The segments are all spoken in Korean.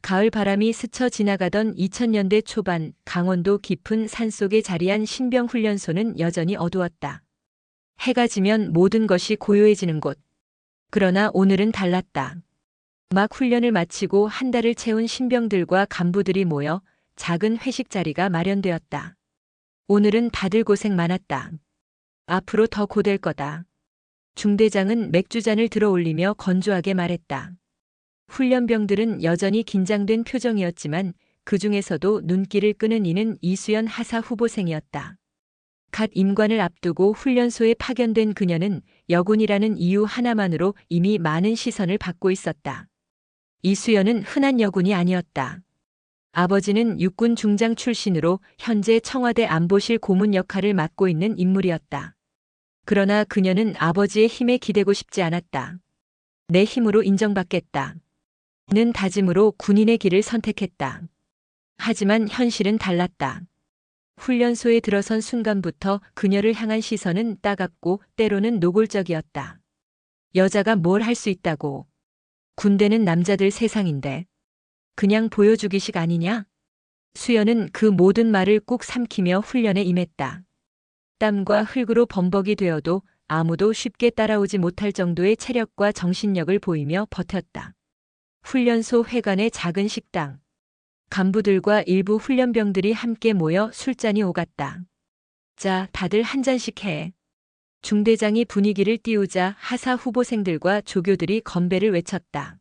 가을 바람이 스쳐 지나가던 2000년대 초반 강원도 깊은 산속에 자리한 신병훈련소는 여전히 어두웠다. 해가 지면 모든 것이 고요해지는 곳. 그러나 오늘은 달랐다. 막 훈련을 마치고 한 달을 채운 신병들과 간부들이 모여 작은 회식 자리가 마련되었다. 오늘은 다들 고생 많았다. 앞으로 더 고될 거다. 중대장은 맥주잔을 들어 올리며 건조하게 말했다. 훈련병들은 여전히 긴장된 표정이었지만 그 중에서도 눈길을 끄는 이는 이수연 하사 후보생이었다. 갓 임관을 앞두고 훈련소에 파견된 그녀는 여군이라는 이유 하나만으로 이미 많은 시선을 받고 있었다. 이수연은 흔한 여군이 아니었다. 아버지는 육군 중장 출신으로 현재 청와대 안보실 고문 역할을 맡고 있는 인물이었다. 그러나 그녀는 아버지의 힘에 기대고 싶지 않았다. 내 힘으로 인정받겠다. 는 다짐으로 군인의 길을 선택했다. 하지만 현실은 달랐다. 훈련소에 들어선 순간부터 그녀를 향한 시선은 따갑고 때로는 노골적이었다. 여자가 뭘 할 수 있다고. 군대는 남자들 세상인데. 그냥 보여주기식 아니냐? 수연은 그 모든 말을 꾹 삼키며 훈련에 임했다. 땀과 흙으로 범벅이 되어도 아무도 쉽게 따라오지 못할 정도의 체력과 정신력을 보이며 버텼다. 훈련소 회관의 작은 식당. 간부들과 일부 훈련병들이 함께 모여 술잔이 오갔다. 자, 다들 한 잔씩 해. 중대장이 분위기를 띄우자 하사 후보생들과 조교들이 건배를 외쳤다.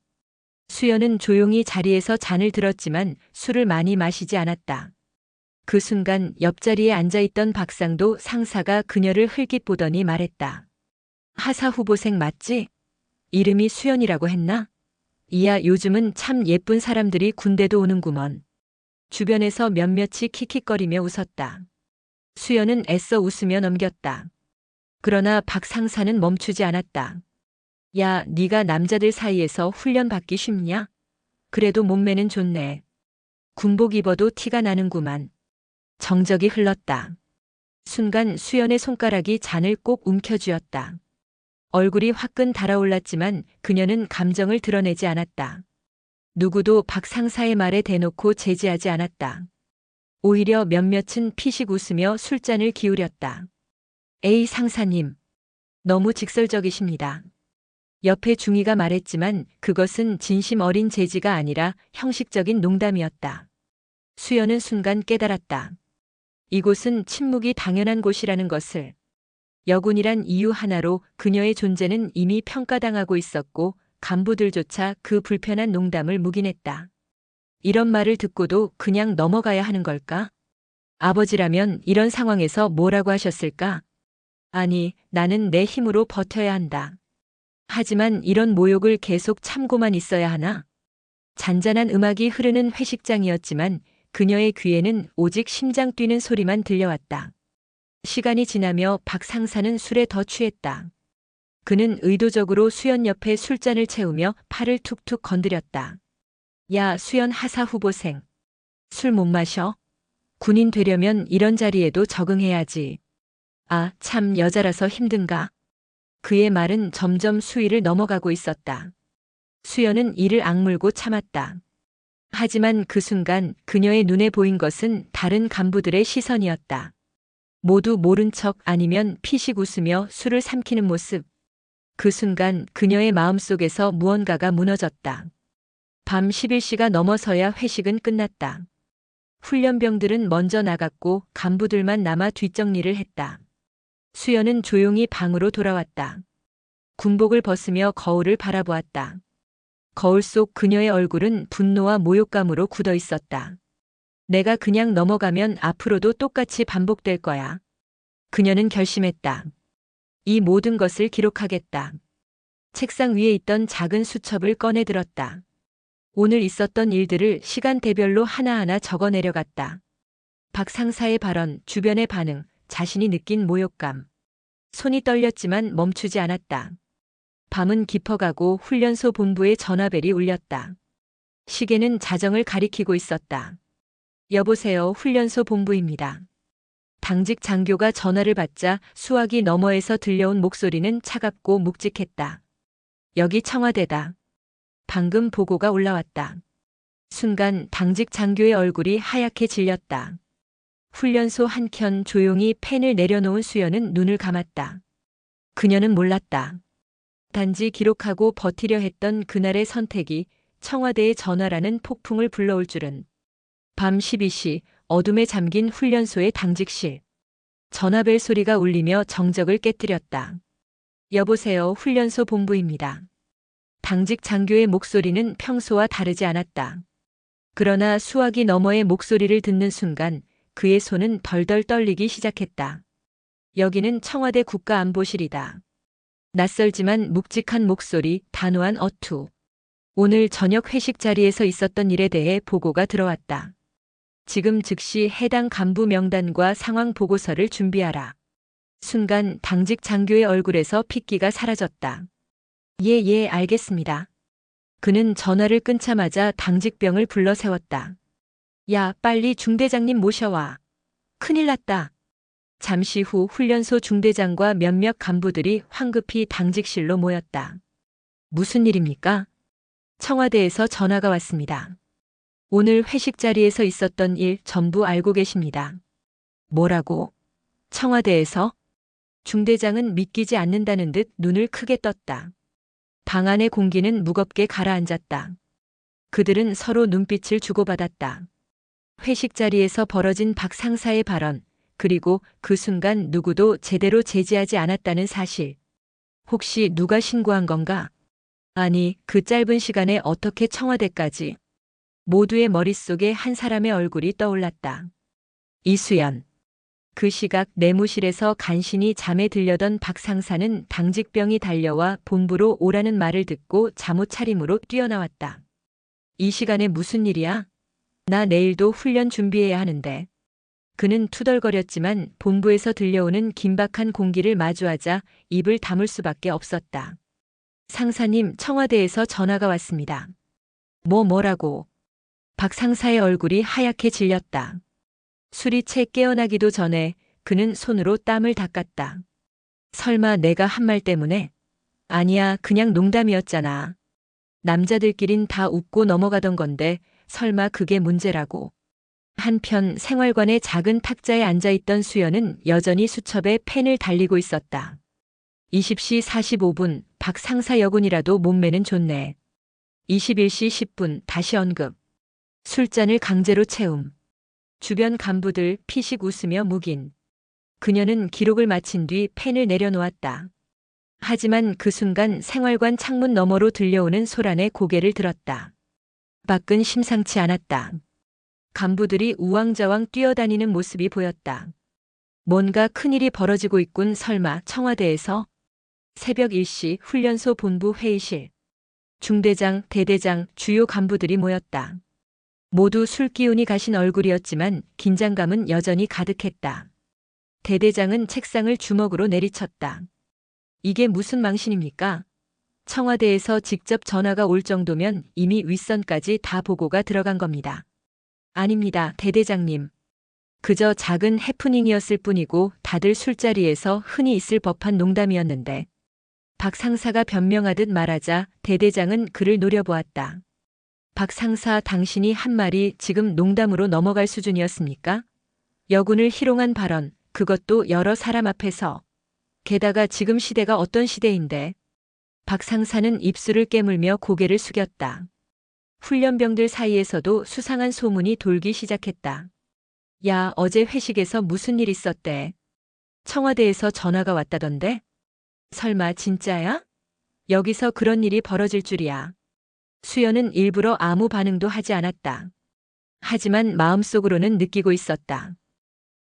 수연은 조용히 자리에서 잔을 들었지만 술을 많이 마시지 않았다. 그 순간 옆자리에 앉아있던 박상도 상사가 그녀를 흘깃 보더니 말했다. 하사 후보생 맞지? 이름이 수연이라고 했나? 이야, 요즘은 참 예쁜 사람들이 군대도 오는구먼. 주변에서 몇몇이 킥킥거리며 웃었다. 수연은 애써 웃으며 넘겼다. 그러나 박 상사는 멈추지 않았다. 야, 네가 남자들 사이에서 훈련 받기 쉽냐? 그래도 몸매는 좋네. 군복 입어도 티가 나는구만. 정적이 흘렀다. 순간 수연의 손가락이 잔을 꼭 움켜쥐었다. 얼굴이 화끈 달아올랐지만 그녀는 감정을 드러내지 않았다. 누구도 박 상사의 말에 대놓고 제지하지 않았다. 오히려 몇몇은 피식 웃으며 술잔을 기울였다. 에이 상사님, 너무 직설적이십니다. 옆에 중위가 말했지만 그것은 진심 어린 제지가 아니라 형식적인 농담이었다. 수연은 순간 깨달았다. 이곳은 침묵이 당연한 곳이라는 것을. 여군이란 이유 하나로 그녀의 존재는 이미 평가당하고 있었고 간부들조차 그 불편한 농담을 묵인했다. 이런 말을 듣고도 그냥 넘어가야 하는 걸까? 아버지라면 이런 상황에서 뭐라고 하셨을까? 아니, 나는 내 힘으로 버텨야 한다. 하지만 이런 모욕을 계속 참고만 있어야 하나? 잔잔한 음악이 흐르는 회식장이었지만 그녀의 귀에는 오직 심장 뛰는 소리만 들려왔다. 시간이 지나며 박 상사는 술에 더 취했다. 그는 의도적으로 수연 옆에 술잔을 채우며 팔을 툭툭 건드렸다. 야, 수연 하사 후보생. 술 못 마셔? 군인 되려면 이런 자리에도 적응해야지. 아, 참 여자라서 힘든가? 그의 말은 점점 수위를 넘어가고 있었다. 수연은 이를 악물고 참았다. 하지만 그 순간 그녀의 눈에 보인 것은 다른 간부들의 시선이었다. 모두 모른 척 아니면 피식 웃으며 술을 삼키는 모습. 그 순간 그녀의 마음속에서 무언가가 무너졌다. 밤 11시가 넘어서야 회식은 끝났다. 훈련병들은 먼저 나갔고 간부들만 남아 뒷정리를 했다. 수연은 조용히 방으로 돌아왔다. 군복을 벗으며 거울을 바라보았다. 거울 속 그녀의 얼굴은 분노와 모욕감으로 굳어 있었다. 내가 그냥 넘어가면 앞으로도 똑같이 반복될 거야. 그녀는 결심했다. 이 모든 것을 기록하겠다. 책상 위에 있던 작은 수첩을 꺼내 들었다. 오늘 있었던 일들을 시간대별로 하나하나 적어 내려갔다. 박 상사의 발언, 주변의 반응, 자신이 느낀 모욕감. 손이 떨렸지만 멈추지 않았다. 밤은 깊어가고 훈련소 본부의 전화벨이 울렸다. 시계는 자정을 가리키고 있었다. 여보세요, 훈련소 본부입니다. 당직 장교가 전화를 받자 수화기 너머에서 들려온 목소리는 차갑고 묵직했다. 여기 청와대다. 방금 보고가 올라왔다. 순간 당직 장교의 얼굴이 하얗게 질렸다. 훈련소 한켠 조용히 펜을 내려놓은 수연은 눈을 감았다. 그녀는 몰랐다. 단지 기록하고 버티려 했던 그날의 선택이 청와대의 전화라는 폭풍을 불러올 줄은. 밤 12시 어둠에 잠긴 훈련소의 당직실. 전화벨 소리가 울리며 정적을 깨뜨렸다. 여보세요, 훈련소 본부입니다. 당직 장교의 목소리는 평소와 다르지 않았다. 그러나 수화기 너머의 목소리를 듣는 순간 그의 손은 덜덜 떨리기 시작했다. 여기는 청와대 국가안보실이다. 낯설지만 묵직한 목소리, 단호한 어투. 오늘 저녁 회식 자리에서 있었던 일에 대해 보고가 들어왔다. 지금 즉시 해당 간부 명단과 상황 보고서를 준비하라. 순간 당직 장교의 얼굴에서 핏기가 사라졌다. 예, 알겠습니다. 그는 전화를 끊자마자 당직병을 불러 세웠다. 야, 빨리 중대장님 모셔와. 큰일 났다. 잠시 후 훈련소 중대장과 몇몇 간부들이 황급히 당직실로 모였다. 무슨 일입니까? 청와대에서 전화가 왔습니다. 오늘 회식 자리에서 있었던 일 전부 알고 계십니다. 뭐라고? 청와대에서? 중대장은 믿기지 않는다는 듯 눈을 크게 떴다. 방 안의 공기는 무겁게 가라앉았다. 그들은 서로 눈빛을 주고받았다. 회식 자리에서 벌어진 박 상사의 발언, 그리고 그 순간 누구도 제대로 제지하지 않았다는 사실. 혹시 누가 신고한 건가? 아니, 그 짧은 시간에 어떻게 청와대까지? 모두의 머릿속에 한 사람의 얼굴이 떠올랐다. 이수연. 그 시각 내무실에서 간신히 잠에 들려던 박 상사는 당직병이 달려와 본부로 오라는 말을 듣고 잠옷 차림으로 뛰어나왔다. 이 시간에 무슨 일이야? 나 내일도 훈련 준비해야 하는데. 그는 투덜거렸지만 본부에서 들려오는 긴박한 공기를 마주하자 입을 다물 수밖에 없었다. 상사님, 청와대에서 전화가 왔습니다. 뭐라고? 박 상사의 얼굴이 하얗게 질렸다. 술이 채 깨어나기도 전에 그는 손으로 땀을 닦았다. 설마 내가 한 말 때문에? 아니야, 그냥 농담이었잖아. 남자들끼린 다 웃고 넘어가던 건데 설마 그게 문제라고. 한편 생활관의 작은 탁자에 앉아있던 수연은 여전히 수첩에 펜을 달리고 있었다. 20시 45분 박 상사 여군이라도 몸매는 좋네. 21시 10분 다시 언급. 술잔을 강제로 채움. 주변 간부들 피식 웃으며 묵인. 그녀는 기록을 마친 뒤 펜을 내려놓았다. 하지만 그 순간 생활관 창문 너머로 들려오는 소란에 고개를 들었다. 밖은 심상치 않았다. 간부들이 우왕좌왕 뛰어다니는 모습이 보였다. 뭔가 큰일이 벌어지고 있군. 설마 청와대에서? 새벽 1시 훈련소 본부 회의실. 중대장, 대대장, 주요 간부들이 모였다. 모두 술기운이 가신 얼굴이었지만 긴장감은 여전히 가득했다. 대대장은 책상을 주먹으로 내리쳤다. 이게 무슨 망신입니까? 청와대에서 직접 전화가 올 정도면 이미 윗선까지 다 보고가 들어간 겁니다. 아닙니다, 대대장님. 그저 작은 해프닝이었을 뿐이고 다들 술자리에서 흔히 있을 법한 농담이었는데. 박 상사가 변명하듯 말하자 대대장은 그를 노려보았다. 박 상사, 당신이 한 말이 지금 농담으로 넘어갈 수준이었습니까? 여군을 희롱한 발언, 그것도 여러 사람 앞에서. 게다가 지금 시대가 어떤 시대인데. 박 상사는 입술을 깨물며 고개를 숙였다. 훈련병들 사이에서도 수상한 소문이 돌기 시작했다. 야, 어제 회식에서 무슨 일 있었대? 청와대에서 전화가 왔다던데? 설마 진짜야? 여기서 그런 일이 벌어질 줄이야. 수연은 일부러 아무 반응도 하지 않았다. 하지만 마음속으로는 느끼고 있었다.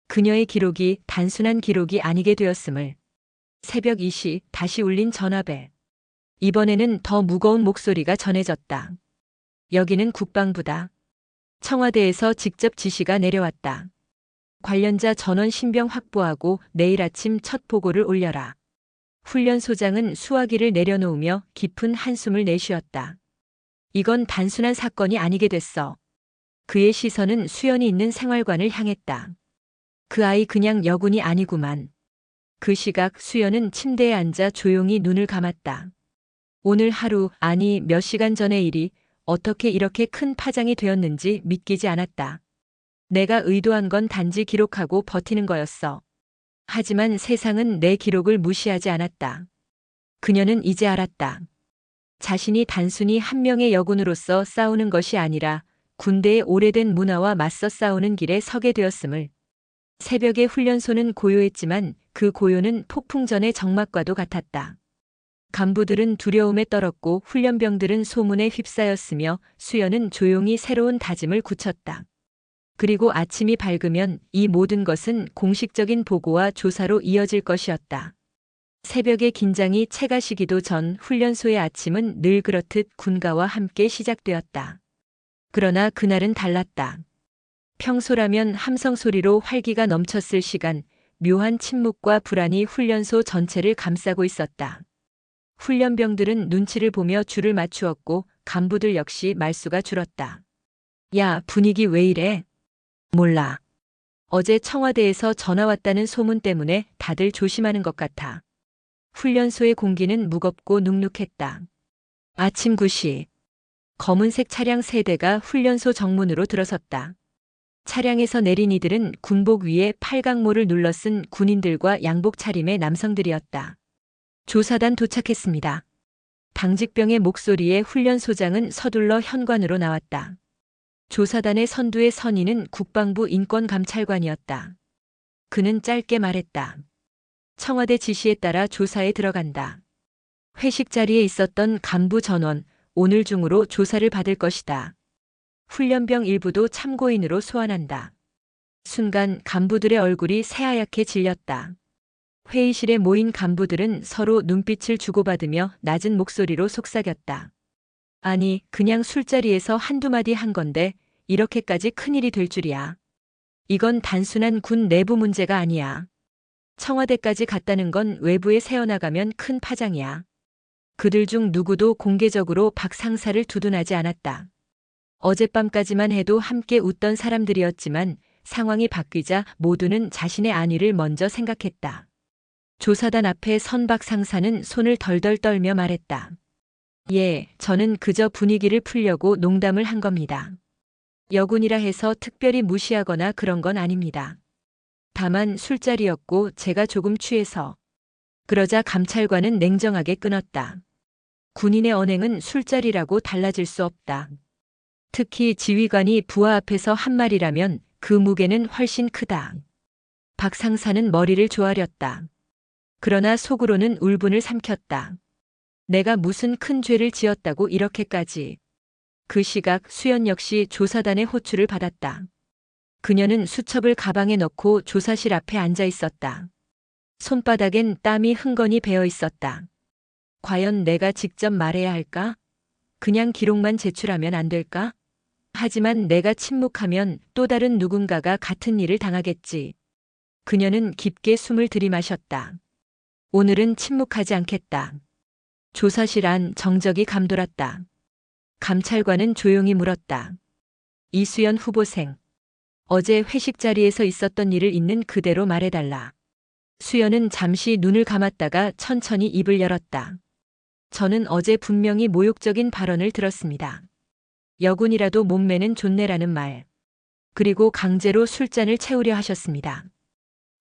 그녀의 기록이 단순한 기록이 아니게 되었음을. 새벽 2시 다시 울린 전화벨. 이번에는 더 무거운 목소리가 전해졌다. 여기는 국방부다. 청와대에서 직접 지시가 내려왔다. 관련자 전원 신병 확보하고 내일 아침 첫 보고를 올려라. 훈련소장은 수화기를 내려놓으며 깊은 한숨을 내쉬었다. 이건 단순한 사건이 아니게 됐어. 그의 시선은 수연이 있는 생활관을 향했다. 그 아이 그냥 여군이 아니구만. 그 시각 수연은 침대에 앉아 조용히 눈을 감았다. 오늘 하루, 아니 몇 시간 전의 일이 어떻게 이렇게 큰 파장이 되었는지 믿기지 않았다. 내가 의도한 건 단지 기록하고 버티는 거였어. 하지만 세상은 내 기록을 무시하지 않았다. 그녀는 이제 알았다. 자신이 단순히 한 명의 여군으로서 싸우는 것이 아니라 군대의 오래된 문화와 맞서 싸우는 길에 서게 되었음을. 새벽의 훈련소는 고요했지만 그 고요는 폭풍전의 정막과도 같았다. 간부들은 두려움에 떨었고 훈련병들은 소문에 휩싸였으며 수연은 조용히 새로운 다짐을 굳혔다. 그리고 아침이 밝으면 이 모든 것은 공식적인 보고와 조사로 이어질 것이었다. 새벽의 긴장이 채가시기도 전 훈련소의 아침은 늘 그렇듯 군가와 함께 시작되었다. 그러나 그날은 달랐다. 평소라면 함성 소리로 활기가 넘쳤을 시간, 묘한 침묵과 불안이 훈련소 전체를 감싸고 있었다. 훈련병들은 눈치를 보며 줄을 맞추었고 간부들 역시 말수가 줄었다. 야, 분위기 왜 이래? 몰라. 어제 청와대에서 전화 왔다는 소문 때문에 다들 조심하는 것 같아. 훈련소의 공기는 무겁고 눅눅했다. 아침 9시. 검은색 차량 3대가 훈련소 정문으로 들어섰다. 차량에서 내린 이들은 군복 위에 팔각모를 눌러쓴 군인들과 양복 차림의 남성들이었다. 조사단 도착했습니다. 당직병의 목소리에 훈련소장은 서둘러 현관으로 나왔다. 조사단의 선두의 선인은 국방부 인권감찰관이었다. 그는 짧게 말했다. 청와대 지시에 따라 조사에 들어간다. 회식 자리에 있었던 간부 전원, 오늘 중으로 조사를 받을 것이다. 훈련병 일부도 참고인으로 소환한다. 순간 간부들의 얼굴이 새하얗게 질렸다. 회의실에 모인 간부들은 서로 눈빛을 주고받으며 낮은 목소리로 속삭였다. 아니, 그냥 술자리에서 한두 마디 한 건데 이렇게까지 큰일이 될 줄이야. 이건 단순한 군 내부 문제가 아니야. 청와대까지 갔다는 건 외부에 새어나가면 큰 파장이야. 그들 중 누구도 공개적으로 박 상사를 두둔하지 않았다. 어젯밤까지만 해도 함께 웃던 사람들이었지만 상황이 바뀌자 모두는 자신의 안위를 먼저 생각했다. 조사단 앞에 선 박 상사는 손을 덜덜 떨며 말했다. 예, 저는 그저 분위기를 풀려고 농담을 한 겁니다. 여군이라 해서 특별히 무시하거나 그런 건 아닙니다. 다만 술자리였고 제가 조금 취해서. 그러자 감찰관은 냉정하게 끊었다. 군인의 언행은 술자리라고 달라질 수 없다. 특히 지휘관이 부하 앞에서 한 말이라면 그 무게는 훨씬 크다. 박 상사는 머리를 조아렸다. 그러나 속으로는 울분을 삼켰다. 내가 무슨 큰 죄를 지었다고 이렇게까지. 그 시각 수연 역시 조사단의 호출을 받았다. 그녀는 수첩을 가방에 넣고 조사실 앞에 앉아 있었다. 손바닥엔 땀이 흥건히 배어 있었다. 과연 내가 직접 말해야 할까? 그냥 기록만 제출하면 안 될까? 하지만 내가 침묵하면 또 다른 누군가가 같은 일을 당하겠지. 그녀는 깊게 숨을 들이마셨다. 오늘은 침묵하지 않겠다. 조사실 안 정적이 감돌았다. 감찰관은 조용히 물었다. 이수연 후보생. 어제 회식 자리에서 있었던 일을 있는 그대로 말해달라. 수연은 잠시 눈을 감았다가 천천히 입을 열었다. 저는 어제 분명히 모욕적인 발언을 들었습니다. 여군이라도 몸매는 좋네라는 말. 그리고 강제로 술잔을 채우려 하셨습니다.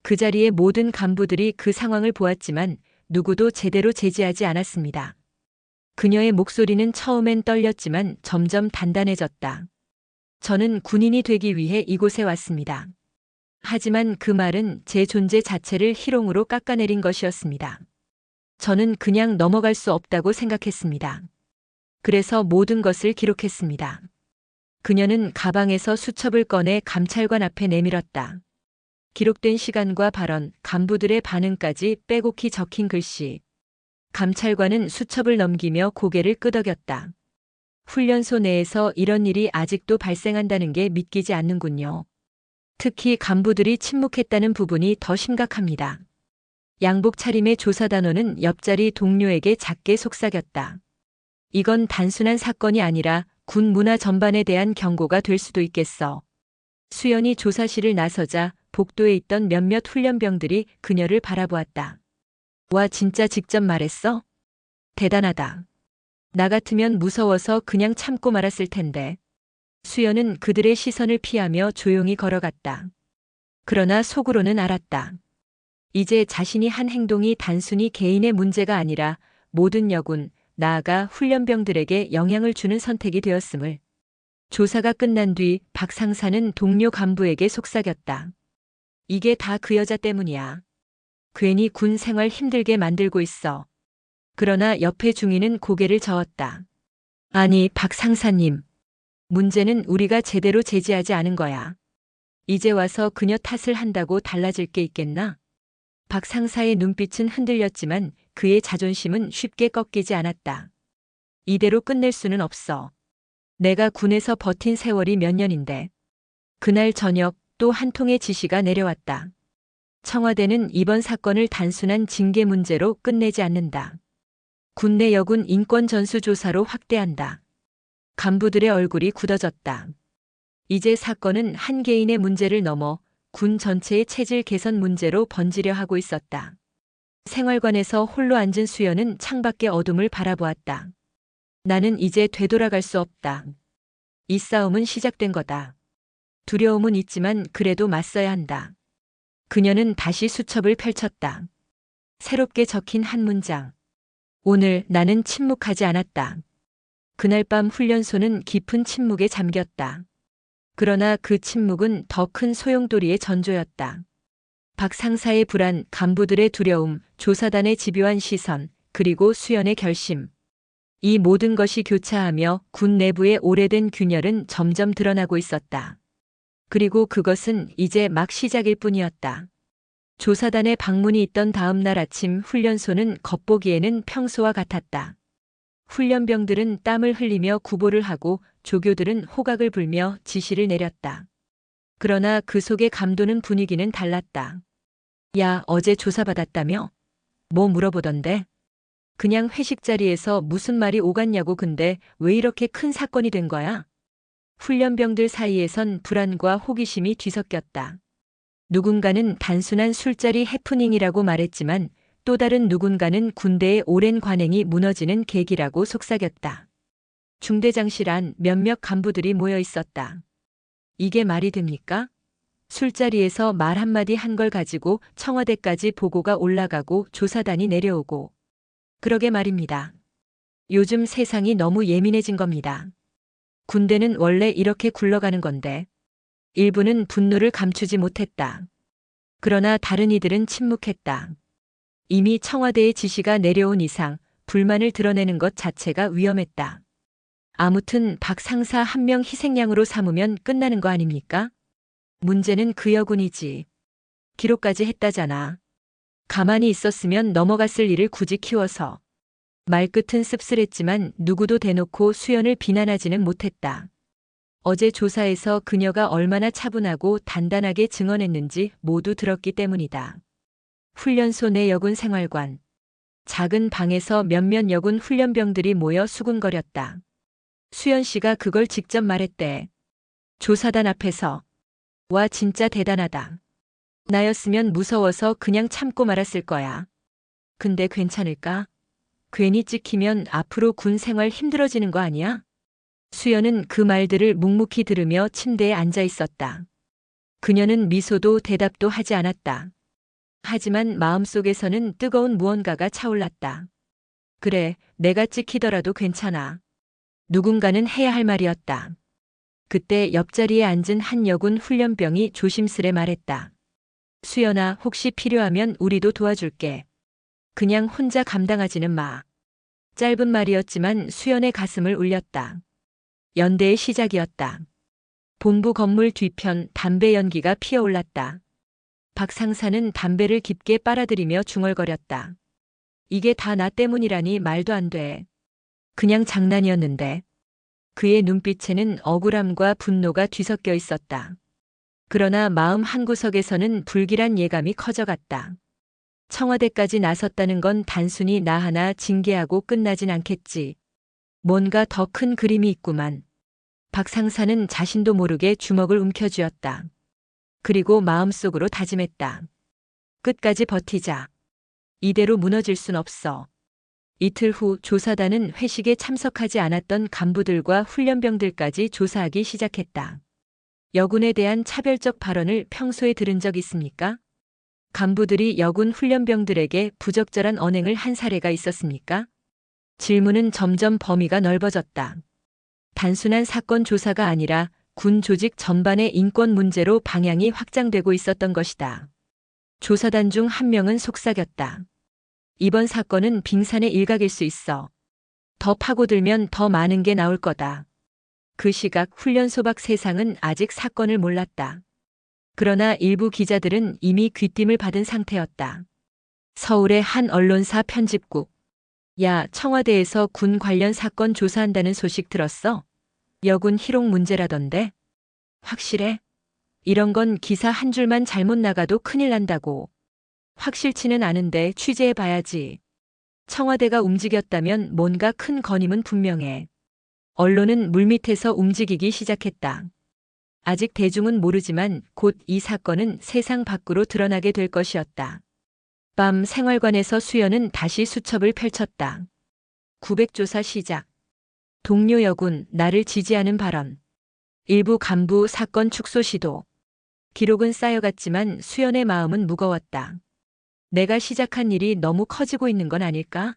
그 자리에 모든 간부들이 그 상황을 보았지만 누구도 제대로 제지하지 않았습니다. 그녀의 목소리는 처음엔 떨렸지만 점점 단단해졌다. 저는 군인이 되기 위해 이곳에 왔습니다. 하지만 그 말은 제 존재 자체를 희롱으로 깎아내린 것이었습니다. 저는 그냥 넘어갈 수 없다고 생각했습니다. 그래서 모든 것을 기록했습니다. 그녀는 가방에서 수첩을 꺼내 감찰관 앞에 내밀었다. 기록된 시간과 발언, 간부들의 반응까지 빼곡히 적힌 글씨. 감찰관은 수첩을 넘기며 고개를 끄덕였다. 훈련소 내에서 이런 일이 아직도 발생한다는 게 믿기지 않는군요. 특히 간부들이 침묵했다는 부분이 더 심각합니다. 양복 차림의 조사단원은 옆자리 동료에게 작게 속삭였다. 이건 단순한 사건이 아니라 군 문화 전반에 대한 경고가 될 수도 있겠어. 수연이 조사실을 나서자 복도에 있던 몇몇 훈련병들이 그녀를 바라보았다. 와, 진짜 직접 말했어? 대단하다. 나 같으면 무서워서 그냥 참고 말았을 텐데. 수연은 그들의 시선을 피하며 조용히 걸어갔다. 그러나 속으로는 알았다. 이제 자신이 한 행동이 단순히 개인의 문제가 아니라 모든 여군, 나아가 훈련병들에게 영향을 주는 선택이 되었음을. 조사가 끝난 뒤 박 상사는 동료 간부에게 속삭였다. 이게 다 그 여자 때문이야. 괜히 군 생활 힘들게 만들고 있어. 그러나 옆에 중위는 고개를 저었다. 아니, 박 상사님. 문제는 우리가 제대로 제지하지 않은 거야. 이제 와서 그녀 탓을 한다고 달라질 게 있겠나? 박 상사의 눈빛은 흔들렸지만 그의 자존심은 쉽게 꺾이지 않았다. 이대로 끝낼 수는 없어. 내가 군에서 버틴 세월이 몇 년인데. 그날 저녁 또 한 통의 지시가 내려왔다. 청와대는 이번 사건을 단순한 징계 문제로 끝내지 않는다. 군내 여군 인권 전수 조사로 확대한다. 간부들의 얼굴이 굳어졌다. 이제 사건은 한 개인의 문제를 넘어 군 전체의 체질 개선 문제로 번지려 하고 있었다. 생활관에서 홀로 앉은 수연은 창밖의 어둠을 바라보았다. 나는 이제 되돌아갈 수 없다. 이 싸움은 시작된 거다. 두려움은 있지만 그래도 맞서야 한다. 그녀는 다시 수첩을 펼쳤다. 새롭게 적힌 한 문장. 오늘 나는 침묵하지 않았다. 그날 밤 훈련소는 깊은 침묵에 잠겼다. 그러나 그 침묵은 더 큰 소용돌이의 전조였다. 박 상사의 불안, 간부들의 두려움, 조사단의 집요한 시선, 그리고 수연의 결심. 이 모든 것이 교차하며 군 내부의 오래된 균열은 점점 드러나고 있었다. 그리고 그것은 이제 막 시작일 뿐이었다. 조사단의 방문이 있던 다음 날 아침 훈련소는 겉보기에는 평소와 같았다. 훈련병들은 땀을 흘리며 구보를 하고 조교들은 호각을 불며 지시를 내렸다. 그러나 그 속에 감도는 분위기는 달랐다. 야, 어제 조사받았다며? 뭐 물어보던데? 그냥 회식 자리에서 무슨 말이 오갔냐고. 근데 왜 이렇게 큰 사건이 된 거야? 훈련병들 사이에선 불안과 호기심이 뒤섞였다. 누군가는 단순한 술자리 해프닝이라고 말했지만 또 다른 누군가는 군대의 오랜 관행이 무너지는 계기라고 속삭였다. 중대장실 안 몇몇 간부들이 모여 있었다. 이게 말이 됩니까? 술자리에서 말 한마디 한 걸 가지고 청와대까지 보고가 올라가고 조사단이 내려오고. 그러게 말입니다. 요즘 세상이 너무 예민해진 겁니다. 군대는 원래 이렇게 굴러가는 건데. 일부는 분노를 감추지 못했다. 그러나 다른 이들은 침묵했다. 이미 청와대의 지시가 내려온 이상 불만을 드러내는 것 자체가 위험했다. 아무튼 박 상사 한 명 희생양으로 삼으면 끝나는 거 아닙니까? 문제는 그 여군이지. 기록까지 했다잖아. 가만히 있었으면 넘어갔을 일을 굳이 키워서. 말끝은 씁쓸했지만 누구도 대놓고 수연을 비난하지는 못했다. 어제 조사에서 그녀가 얼마나 차분하고 단단하게 증언했는지 모두 들었기 때문이다. 훈련소 내 여군 생활관. 작은 방에서 몇몇 여군 훈련병들이 모여 수군거렸다. 수연 씨가 그걸 직접 말했대. 조사단 앞에서. 와, 진짜 대단하다. 나였으면 무서워서 그냥 참고 말았을 거야. 근데 괜찮을까? 괜히 찍히면 앞으로 군 생활 힘들어지는 거 아니야? 수연은 그 말들을 묵묵히 들으며 침대에 앉아 있었다. 그녀는 미소도 대답도 하지 않았다. 하지만 마음속에서는 뜨거운 무언가가 차올랐다. 그래, 내가 찍히더라도 괜찮아. 누군가는 해야 할 말이었다. 그때 옆자리에 앉은 한 여군 훈련병이 조심스레 말했다. 수연아, 혹시 필요하면 우리도 도와줄게. 그냥 혼자 감당하지는 마. 짧은 말이었지만 수연의 가슴을 울렸다. 연대의 시작이었다. 본부 건물 뒤편 담배 연기가 피어올랐다. 박 상사는 담배를 깊게 빨아들이며 중얼거렸다. 이게 다 나 때문이라니 말도 안 돼. 그냥 장난이었는데. 그의 눈빛에는 억울함과 분노가 뒤섞여 있었다. 그러나 마음 한구석에서는 불길한 예감이 커져갔다. 청와대까지 나섰다는 건 단순히 나 하나 징계하고 끝나진 않겠지. 뭔가 더 큰 그림이 있구만. 박 상사는 자신도 모르게 주먹을 움켜쥐었다. 그리고 마음속으로 다짐했다. 끝까지 버티자. 이대로 무너질 순 없어. 이틀 후 조사단은 회식에 참석하지 않았던 간부들과 훈련병들까지 조사하기 시작했다. 여군에 대한 차별적 발언을 평소에 들은 적 있습니까? 간부들이 여군 훈련병들에게 부적절한 언행을 한 사례가 있었습니까? 질문은 점점 범위가 넓어졌다. 단순한 사건 조사가 아니라 군 조직 전반의 인권 문제로 방향이 확장되고 있었던 것이다. 조사단 중 한 명은 속삭였다. 이번 사건은 빙산의 일각일 수 있어. 더 파고들면 더 많은 게 나올 거다. 그 시각 훈련소 밖 세상은 아직 사건을 몰랐다. 그러나 일부 기자들은 이미 귀띔을 받은 상태였다. 서울의 한 언론사 편집국. 야, 청와대에서 군 관련 사건 조사한다는 소식 들었어? 여군 희롱 문제라던데? 확실해? 이런 건 기사 한 줄만 잘못 나가도 큰일 난다고. 확실치는 않은데 취재해봐야지. 청와대가 움직였다면 뭔가 큰 건임은 분명해. 언론은 물밑에서 움직이기 시작했다. 아직 대중은 모르지만 곧 이 사건은 세상 밖으로 드러나게 될 것이었다. 밤 생활관에서 수연은 다시 수첩을 펼쳤다. 900조사 시작. 동료 여군, 나를 지지하는 발언. 일부 간부 사건 축소 시도. 기록은 쌓여갔지만 수연의 마음은 무거웠다. 내가 시작한 일이 너무 커지고 있는 건 아닐까?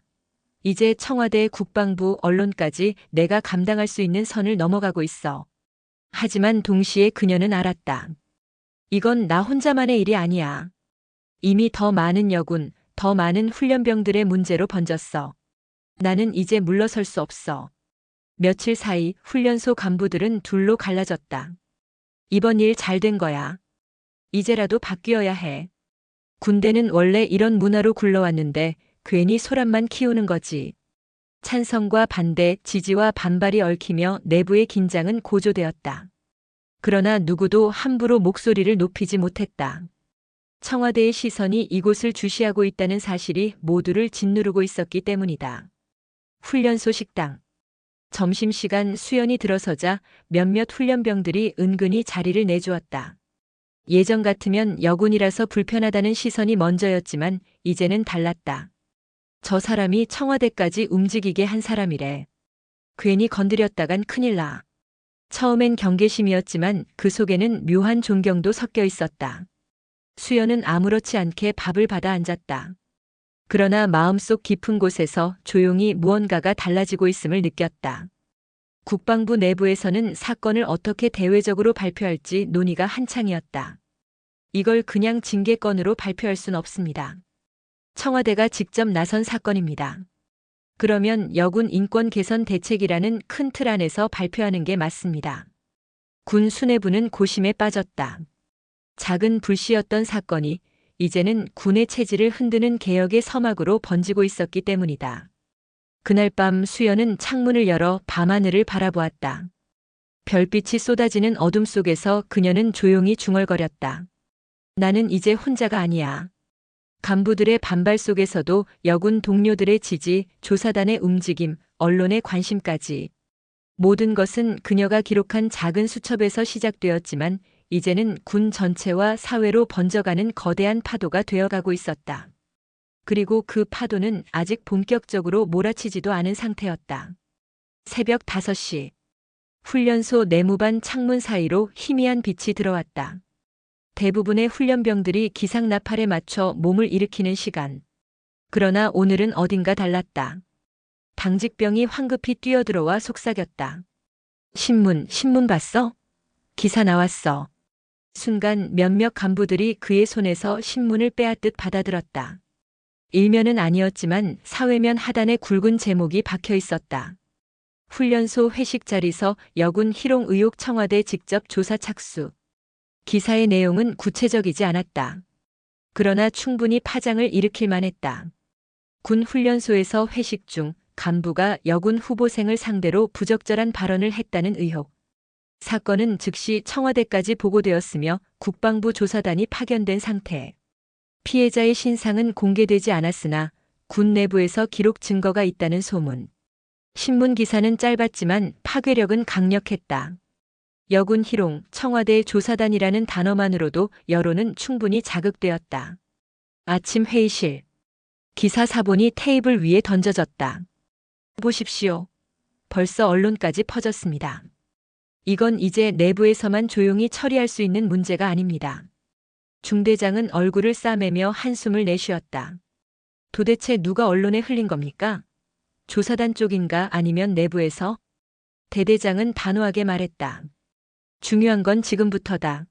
이제 청와대, 국방부, 언론까지 내가 감당할 수 있는 선을 넘어가고 있어. 하지만 동시에 그녀는 알았다. 이건 나 혼자만의 일이 아니야. 이미 더 많은 여군, 더 많은 훈련병들의 문제로 번졌어. 나는 이제 물러설 수 없어. 며칠 사이 훈련소 간부들은 둘로 갈라졌다. 이번 일 잘 된 거야. 이제라도 바뀌어야 해. 군대는 원래 이런 문화로 굴러왔는데 괜히 소란만 키우는 거지. 찬성과 반대, 지지와 반발이 얽히며 내부의 긴장은 고조되었다. 그러나 누구도 함부로 목소리를 높이지 못했다. 청와대의 시선이 이곳을 주시하고 있다는 사실이 모두를 짓누르고 있었기 때문이다. 훈련소 식당. 점심시간 수연이 들어서자 몇몇 훈련병들이 은근히 자리를 내주었다. 예전 같으면 여군이라서 불편하다는 시선이 먼저였지만 이제는 달랐다. 저 사람이 청와대까지 움직이게 한 사람이래. 괜히 건드렸다간 큰일 나. 처음엔 경계심이었지만 그 속에는 묘한 존경도 섞여 있었다. 수연은 아무렇지 않게 밥을 받아 앉았다. 그러나 마음속 깊은 곳에서 조용히 무언가가 달라지고 있음을 느꼈다. 국방부 내부에서는 사건을 어떻게 대외적으로 발표할지 논의가 한창이었다. 이걸 그냥 징계건으로 발표할 순 없습니다. 청와대가 직접 나선 사건입니다. 그러면 여군 인권 개선 대책이라는 큰 틀 안에서 발표하는 게 맞습니다. 군 수뇌부는 고심에 빠졌다. 작은 불씨였던 사건이 이제는 군의 체질을 흔드는 개혁의 서막으로 번지고 있었기 때문이다. 그날 밤 수연은 창문을 열어 밤하늘을 바라보았다. 별빛이 쏟아지는 어둠 속에서 그녀는 조용히 중얼거렸다. 나는 이제 혼자가 아니야. 간부들의 반발 속에서도 여군 동료들의 지지, 조사단의 움직임, 언론의 관심까지. 모든 것은 그녀가 기록한 작은 수첩에서 시작되었지만 이제는 군 전체와 사회로 번져가는 거대한 파도가 되어가고 있었다. 그리고 그 파도는 아직 본격적으로 몰아치지도 않은 상태였다. 새벽 5시. 훈련소 내무반 창문 사이로 희미한 빛이 들어왔다. 대부분의 훈련병들이 기상나팔에 맞춰 몸을 일으키는 시간. 그러나 오늘은 어딘가 달랐다. 당직병이 황급히 뛰어들어와 속삭였다. 신문 봤어? 기사 나왔어. 순간 몇몇 간부들이 그의 손에서 신문을 빼앗듯 받아들었다. 일면은 아니었지만 사회면 하단에 굵은 제목이 박혀 있었다. 훈련소 회식 자리서 여군 희롱 의혹 청와대 직접 조사 착수. 기사의 내용은 구체적이지 않았다. 그러나 충분히 파장을 일으킬 만했다. 군 훈련소에서 회식 중 간부가 여군 후보생을 상대로 부적절한 발언을 했다는 의혹. 사건은 즉시 청와대까지 보고되었으며 국방부 조사단이 파견된 상태. 피해자의 신상은 공개되지 않았으나 군 내부에서 기록 증거가 있다는 소문. 신문 기사는 짧았지만 파괴력은 강력했다. 여군 희롱, 청와대 조사단이라는 단어만으로도 여론은 충분히 자극되었다. 아침 회의실. 기사 사본이 테이블 위에 던져졌다. 보십시오. 벌써 언론까지 퍼졌습니다. 이건 이제 내부에서만 조용히 처리할 수 있는 문제가 아닙니다. 중대장은 얼굴을 싸매며 한숨을 내쉬었다. 도대체 누가 언론에 흘린 겁니까? 조사단 쪽인가 아니면 내부에서? 대대장은 단호하게 말했다. 중요한 건 지금부터다.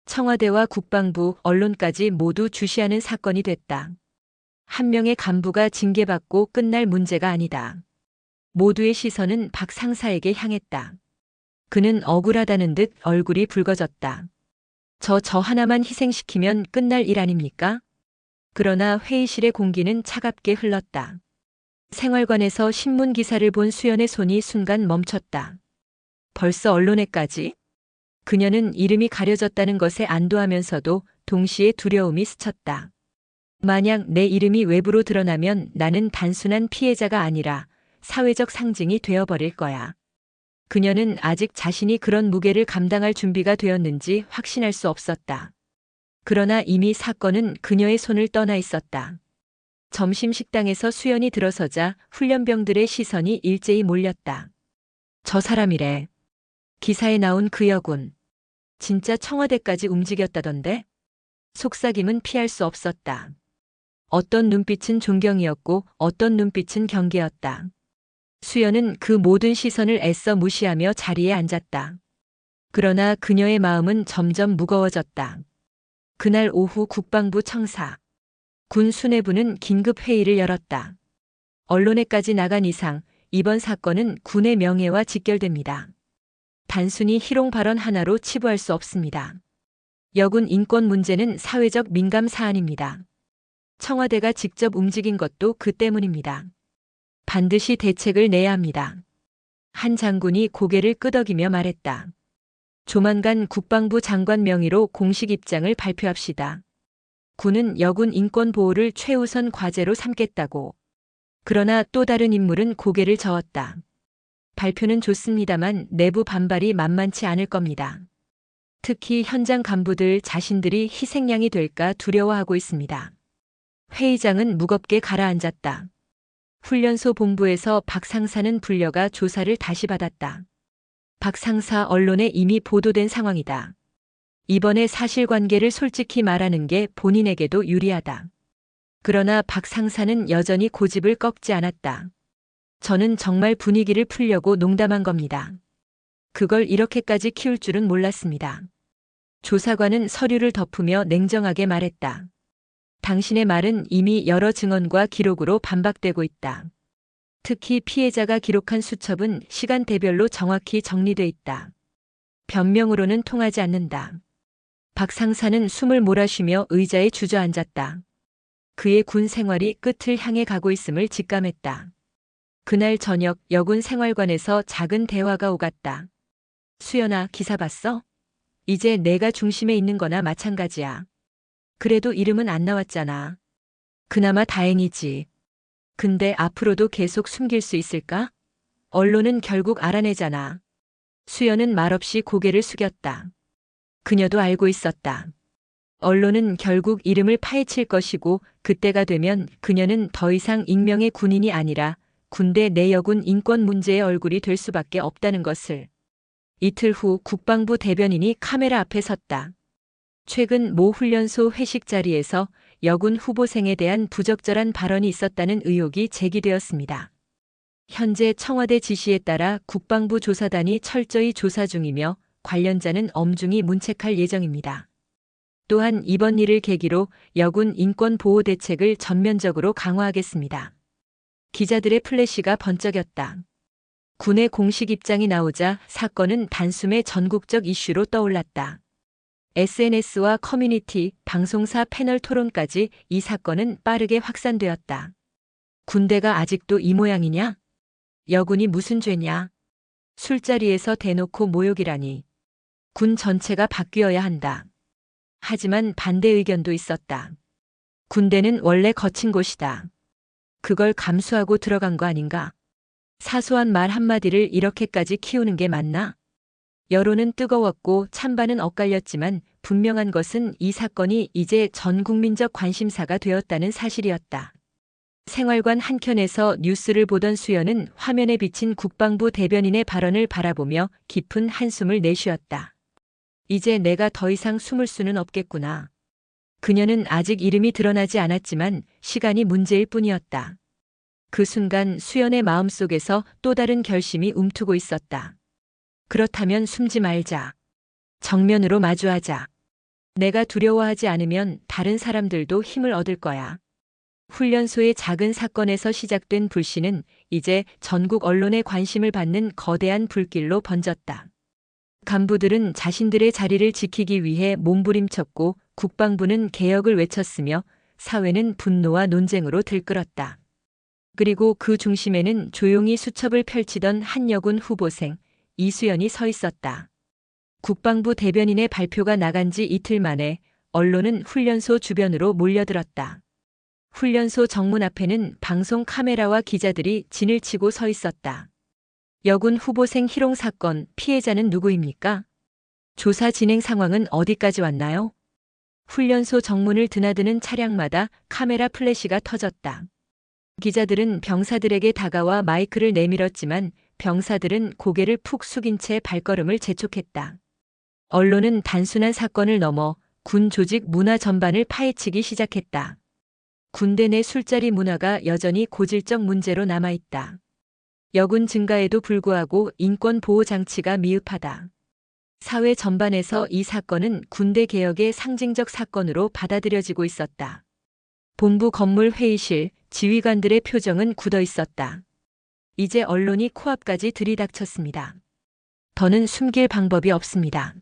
청와대와 국방부, 언론까지 모두 주시하는 사건이 됐다. 한 명의 간부가 징계받고 끝날 문제가 아니다. 모두의 시선은 박 상사에게 향했다. 그는 억울하다는 듯 얼굴이 붉어졌다. 저 하나만 희생시키면 끝날 일 아닙니까? 그러나 회의실의 공기는 차갑게 흘렀다. 생활관에서 신문 기사를 본 수연의 손이 순간 멈췄다. 벌써 언론에까지? 그녀는 이름이 가려졌다는 것에 안도하면서도 동시에 두려움이 스쳤다. 만약 내 이름이 외부로 드러나면 나는 단순한 피해자가 아니라 사회적 상징이 되어버릴 거야. 그녀는 아직 자신이 그런 무게를 감당할 준비가 되었는지 확신할 수 없었다. 그러나 이미 사건은 그녀의 손을 떠나 있었다. 점심 식당에서 수연이 들어서자 훈련병들의 시선이 일제히 몰렸다. 저 사람이래. 기사에 나온 그 여군. 진짜 청와대까지 움직였다던데? 속삭임은 피할 수 없었다. 어떤 눈빛은 존경이었고 어떤 눈빛은 경계였다. 수연은 그 모든 시선을 애써 무시하며 자리에 앉았다. 그러나 그녀의 마음은 점점 무거워졌다. 그날 오후 국방부 청사. 군 수뇌부는 긴급 회의를 열었다. 언론에까지 나간 이상 이번 사건은 군의 명예와 직결됩니다. 단순히 희롱 발언 하나로 치부할 수 없습니다. 여군 인권 문제는 사회적 민감 사안입니다. 청와대가 직접 움직인 것도 그 때문입니다. 반드시 대책을 내야 합니다. 한 장군이 고개를 끄덕이며 말했다. 조만간 국방부 장관 명의로 공식 입장을 발표합시다. 군은 여군 인권 보호를 최우선 과제로 삼겠다고. 그러나 또 다른 인물은 고개를 저었다. 발표는 좋습니다만 내부 반발이 만만치 않을 겁니다. 특히 현장 간부들 자신들이 희생양이 될까 두려워하고 있습니다. 회의장은 무겁게 가라앉았다. 훈련소 본부에서 박 상사는 불려가 조사를 다시 받았다. 박 상사, 언론에 이미 보도된 상황이다. 이번에 사실관계를 솔직히 말하는 게 본인에게도 유리하다. 그러나 박 상사는 여전히 고집을 꺾지 않았다. 저는 정말 분위기를 풀려고 농담한 겁니다. 그걸 이렇게까지 키울 줄은 몰랐습니다. 조사관은 서류를 덮으며 냉정하게 말했다. 당신의 말은 이미 여러 증언과 기록으로 반박되고 있다. 특히 피해자가 기록한 수첩은 시간대별로 정확히 정리돼 있다. 변명으로는 통하지 않는다. 박 상사는 숨을 몰아쉬며 의자에 주저앉았다. 그의 군 생활이 끝을 향해 가고 있음을 직감했다. 그날 저녁 여군 생활관에서 작은 대화가 오갔다. 수연아, 기사 봤어? 이제 내가 중심에 있는 거나 마찬가지야. 그래도 이름은 안 나왔잖아. 그나마 다행이지. 근데 앞으로도 계속 숨길 수 있을까? 언론은 결국 알아내잖아. 수연은 말없이 고개를 숙였다. 그녀도 알고 있었다. 언론은 결국 이름을 파헤칠 것이고 그때가 되면 그녀는 더 이상 익명의 군인이 아니라 군대 내여군 인권 문제의 얼굴이 될 수밖에 없다는 것을. 이틀 후 국방부 대변인이 카메라 앞에 섰다. 최근 모 훈련소 회식 자리에서 여군 후보생에 대한 부적절한 발언이 있었다는 의혹이 제기되었습니다. 현재 청와대 지시에 따라 국방부 조사단이 철저히 조사 중이며 관련자는 엄중히 문책할 예정입니다. 또한 이번 일을 계기로 여군 인권 보호 대책을 전면적으로 강화하겠습니다. 기자들의 플래시가 번쩍였다. 군의 공식 입장이 나오자 사건은 단숨에 전국적 이슈로 떠올랐다. SNS와 커뮤니티, 방송사 패널 토론까지 이 사건은 빠르게 확산되었다. 군대가 아직도 이 모양이냐? 여군이 무슨 죄냐? 술자리에서 대놓고 모욕이라니. 군 전체가 바뀌어야 한다. 하지만 반대 의견도 있었다. 군대는 원래 거친 곳이다. 그걸 감수하고 들어간 거 아닌가? 사소한 말 한마디를 이렇게까지 키우는 게 맞나? 여론은 뜨거웠고 찬반은 엇갈렸지만 분명한 것은 이 사건이 이제 전 국민적 관심사가 되었다는 사실이었다. 생활관 한켠에서 뉴스를 보던 수연은 화면에 비친 국방부 대변인의 발언을 바라보며 깊은 한숨을 내쉬었다. 이제 내가 더 이상 숨을 수는 없겠구나. 그녀는 아직 이름이 드러나지 않았지만 시간이 문제일 뿐이었다. 그 순간 수연의 마음속에서 또 다른 결심이 움트고 있었다. 그렇다면 숨지 말자. 정면으로 마주하자. 내가 두려워하지 않으면 다른 사람들도 힘을 얻을 거야. 훈련소의 작은 사건에서 시작된 불씨는 이제 전국 언론의 관심을 받는 거대한 불길로 번졌다. 간부들은 자신들의 자리를 지키기 위해 몸부림쳤고 국방부는 개혁을 외쳤으며 사회는 분노와 논쟁으로 들끓었다. 그리고 그 중심에는 조용히 수첩을 펼치던 한 여군 후보생 이수연이 서 있었다. 국방부 대변인의 발표가 나간 지 이틀 만에 언론은 훈련소 주변으로 몰려들었다. 훈련소 정문 앞에는 방송 카메라와 기자들이 진을 치고 서 있었다. 여군 후보생 희롱 사건 피해자는 누구입니까? 조사 진행 상황은 어디까지 왔나요? 훈련소 정문을 드나드는 차량마다 카메라 플래시가 터졌다. 기자들은 병사들에게 다가와 마이크를 내밀었지만 병사들은 고개를 푹 숙인 채 발걸음을 재촉했다. 언론은 단순한 사건을 넘어 군 조직 문화 전반을 파헤치기 시작했다. 군대 내 술자리 문화가 여전히 고질적 문제로 남아있다. 여군 증가에도 불구하고 인권 보호 장치가 미흡하다. 사회 전반에서 이 사건은 군대 개혁의 상징적 사건으로 받아들여지고 있었다. 본부 건물 회의실, 지휘관들의 표정은 굳어 있었다. 이제 언론이 코앞까지 들이닥쳤습니다. 더는 숨길 방법이 없습니다.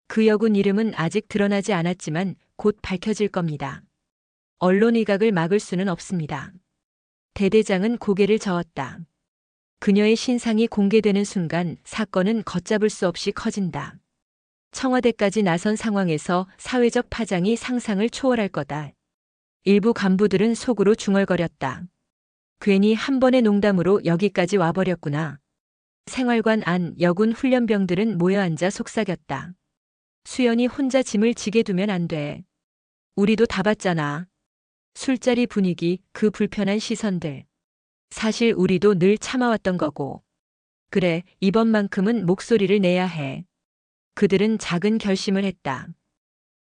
그 여군 이름은 아직 드러나지 않았지만 곧 밝혀질 겁니다. 언론 일각을 막을 수는 없습니다. 대대장은 고개를 저었다. 그녀의 신상이 공개되는 순간 사건은 걷잡을 수 없이 커진다. 청와대까지 나선 상황에서 사회적 파장이 상상을 초월할 거다. 일부 간부들은 속으로 중얼거렸다. 괜히 한 번의 농담으로 여기까지 와버렸구나. 생활관 안 여군 훈련병들은 모여앉아 속삭였다. 수연이 혼자 짐을 지게 두면 안 돼. 우리도 다 봤잖아. 술자리 분위기, 그 불편한 시선들. 사실 우리도 늘 참아왔던 거고. 그래, 이번만큼은 목소리를 내야 해. 그들은 작은 결심을 했다.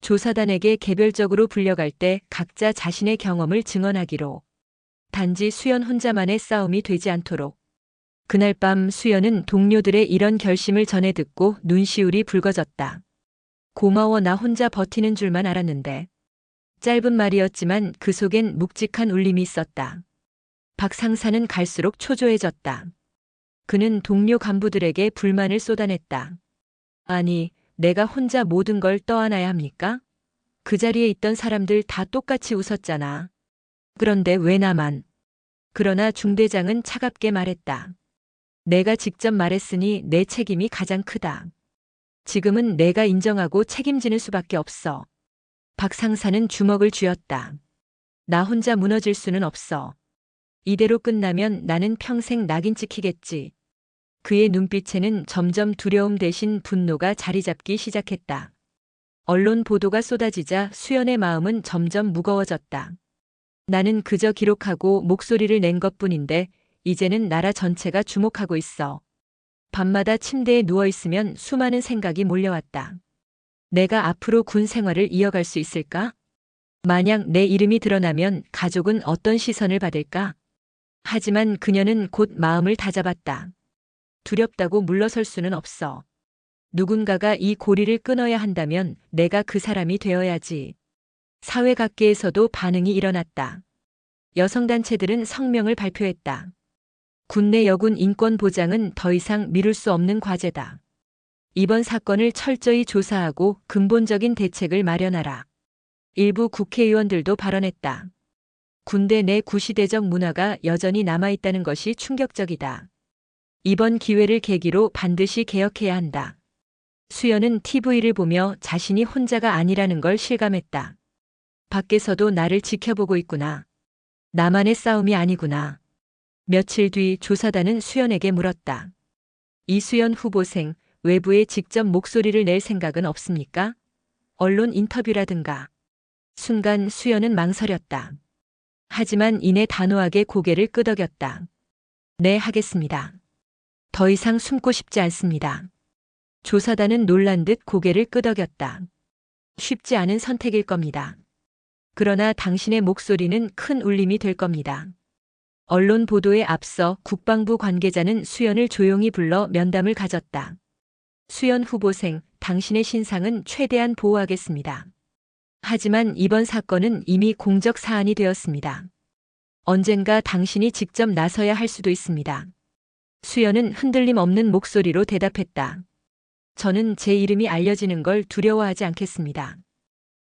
조사단에게 개별적으로 불려갈 때 각자 자신의 경험을 증언하기로. 단지 수연 혼자만의 싸움이 되지 않도록. 그날 밤 수연은 동료들의 이런 결심을 전해 듣고 눈시울이 붉어졌다. 고마워, 나 혼자 버티는 줄만 알았는데. 짧은 말이었지만 그 속엔 묵직한 울림이 있었다. 박 상사는 갈수록 초조해졌다. 그는 동료 간부들에게 불만을 쏟아냈다. 아니, 내가 혼자 모든 걸 떠안아야 합니까? 그 자리에 있던 사람들 다 똑같이 웃었잖아. 그런데 왜 나만? 그러나 중대장은 차갑게 말했다. 내가 직접 말했으니 내 책임이 가장 크다. 지금은 내가 인정하고 책임지는 수밖에 없어. 박 상사는 주먹을 쥐었다. 나 혼자 무너질 수는 없어. 이대로 끝나면 나는 평생 낙인 찍히겠지. 그의 눈빛에는 점점 두려움 대신 분노가 자리 잡기 시작했다. 언론 보도가 쏟아지자 수연의 마음은 점점 무거워졌다. 나는 그저 기록하고 목소리를 낸 것뿐인데 이제는 나라 전체가 주목하고 있어. 밤마다 침대에 누워있으면 수많은 생각이 몰려왔다. 내가 앞으로 군 생활을 이어갈 수 있을까? 만약 내 이름이 드러나면 가족은 어떤 시선을 받을까? 하지만 그녀는 곧 마음을 다잡았다. 두렵다고 물러설 수는 없어. 누군가가 이 고리를 끊어야 한다면 내가 그 사람이 되어야지. 사회 각계에서도 반응이 일어났다. 여성단체들은 성명을 발표했다. 군내 여군 인권 보장은 더 이상 미룰 수 없는 과제다. 이번 사건을 철저히 조사하고 근본적인 대책을 마련하라. 일부 국회의원들도 발언했다. 군대 내 구시대적 문화가 여전히 남아있다는 것이 충격적이다. 이번 기회를 계기로 반드시 개혁해야 한다. 수연은 TV를 보며 자신이 혼자가 아니라는 걸 실감했다. 밖에서도 나를 지켜보고 있구나. 나만의 싸움이 아니구나. 며칠 뒤 조사단은 수연에게 물었다. 이수연 후보생, 외부에 직접 목소리를 낼 생각은 없습니까? 언론 인터뷰라든가. 순간 수연은 망설였다. 하지만 이내 단호하게 고개를 끄덕였다. 네, 하겠습니다. 더 이상 숨고 싶지 않습니다. 조사단은 놀란 듯 고개를 끄덕였다. 쉽지 않은 선택일 겁니다. 그러나 당신의 목소리는 큰 울림이 될 겁니다. 언론 보도에 앞서 국방부 관계자는 수연을 조용히 불러 면담을 가졌다. 수연 후보생, 당신의 신상은 최대한 보호하겠습니다. 하지만 이번 사건은 이미 공적 사안이 되었습니다. 언젠가 당신이 직접 나서야 할 수도 있습니다. 수연은 흔들림 없는 목소리로 대답했다. 저는 제 이름이 알려지는 걸 두려워하지 않겠습니다.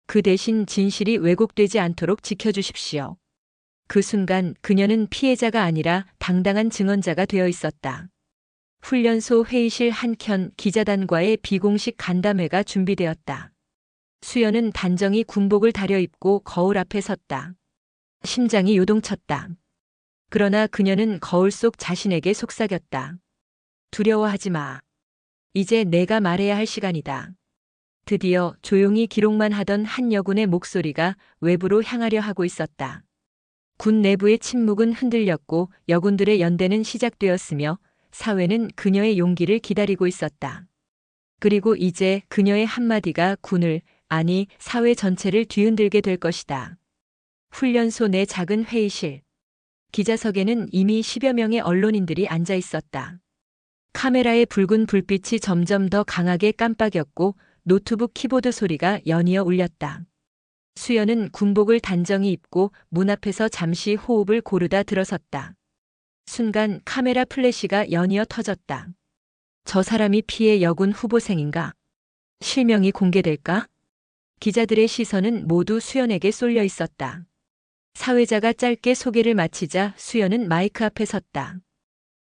그 대신 진실이 왜곡되지 않도록 지켜주십시오. 그 순간 그녀는 피해자가 아니라 당당한 증언자가 되어 있었다. 훈련소 회의실 한켠 기자단과의 비공식 간담회가 준비되었다. 수연은 단정히 군복을 다려입고 거울 앞에 섰다. 심장이 요동쳤다. 그러나 그녀는 거울 속 자신에게 속삭였다. 두려워하지 마. 이제 내가 말해야 할 시간이다. 드디어 조용히 기록만 하던 한 여군의 목소리가 외부로 향하려 하고 있었다. 군 내부의 침묵은 흔들렸고 여군들의 연대는 시작되었으며 사회는 그녀의 용기를 기다리고 있었다. 그리고 이제 그녀의 한마디가 군을, 아니 사회 전체를 뒤흔들게 될 것이다. 훈련소 내 작은 회의실. 기자석에는 이미 10여 명의 언론인들이 앉아 있었다. 카메라의 붉은 불빛이 점점 더 강하게 깜빡였고 노트북 키보드 소리가 연이어 울렸다. 수연은 군복을 단정히 입고 문 앞에서 잠시 호흡을 고르다 들어섰다. 순간 카메라 플래시가 연이어 터졌다. 저 사람이 피해 여군 후보생인가? 실명이 공개될까? 기자들의 시선은 모두 수연에게 쏠려 있었다. 사회자가 짧게 소개를 마치자 수연은 마이크 앞에 섰다.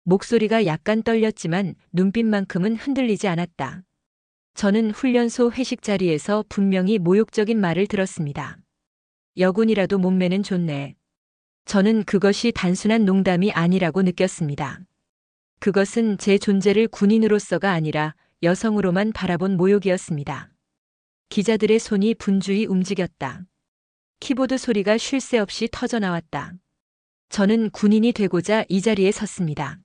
목소리가 약간 떨렸지만 눈빛만큼은 흔들리지 않았다. 저는 훈련소 회식 자리에서 분명히 모욕적인 말을 들었습니다. 여군이라도 몸매는 좋네. 저는 그것이 단순한 농담이 아니라고 느꼈습니다. 그것은 제 존재를 군인으로서가 아니라 여성으로만 바라본 모욕이었습니다. 기자들의 손이 분주히 움직였다. 키보드 소리가 쉴 새 없이 터져나왔다. 저는 군인이 되고자 이 자리에 섰습니다.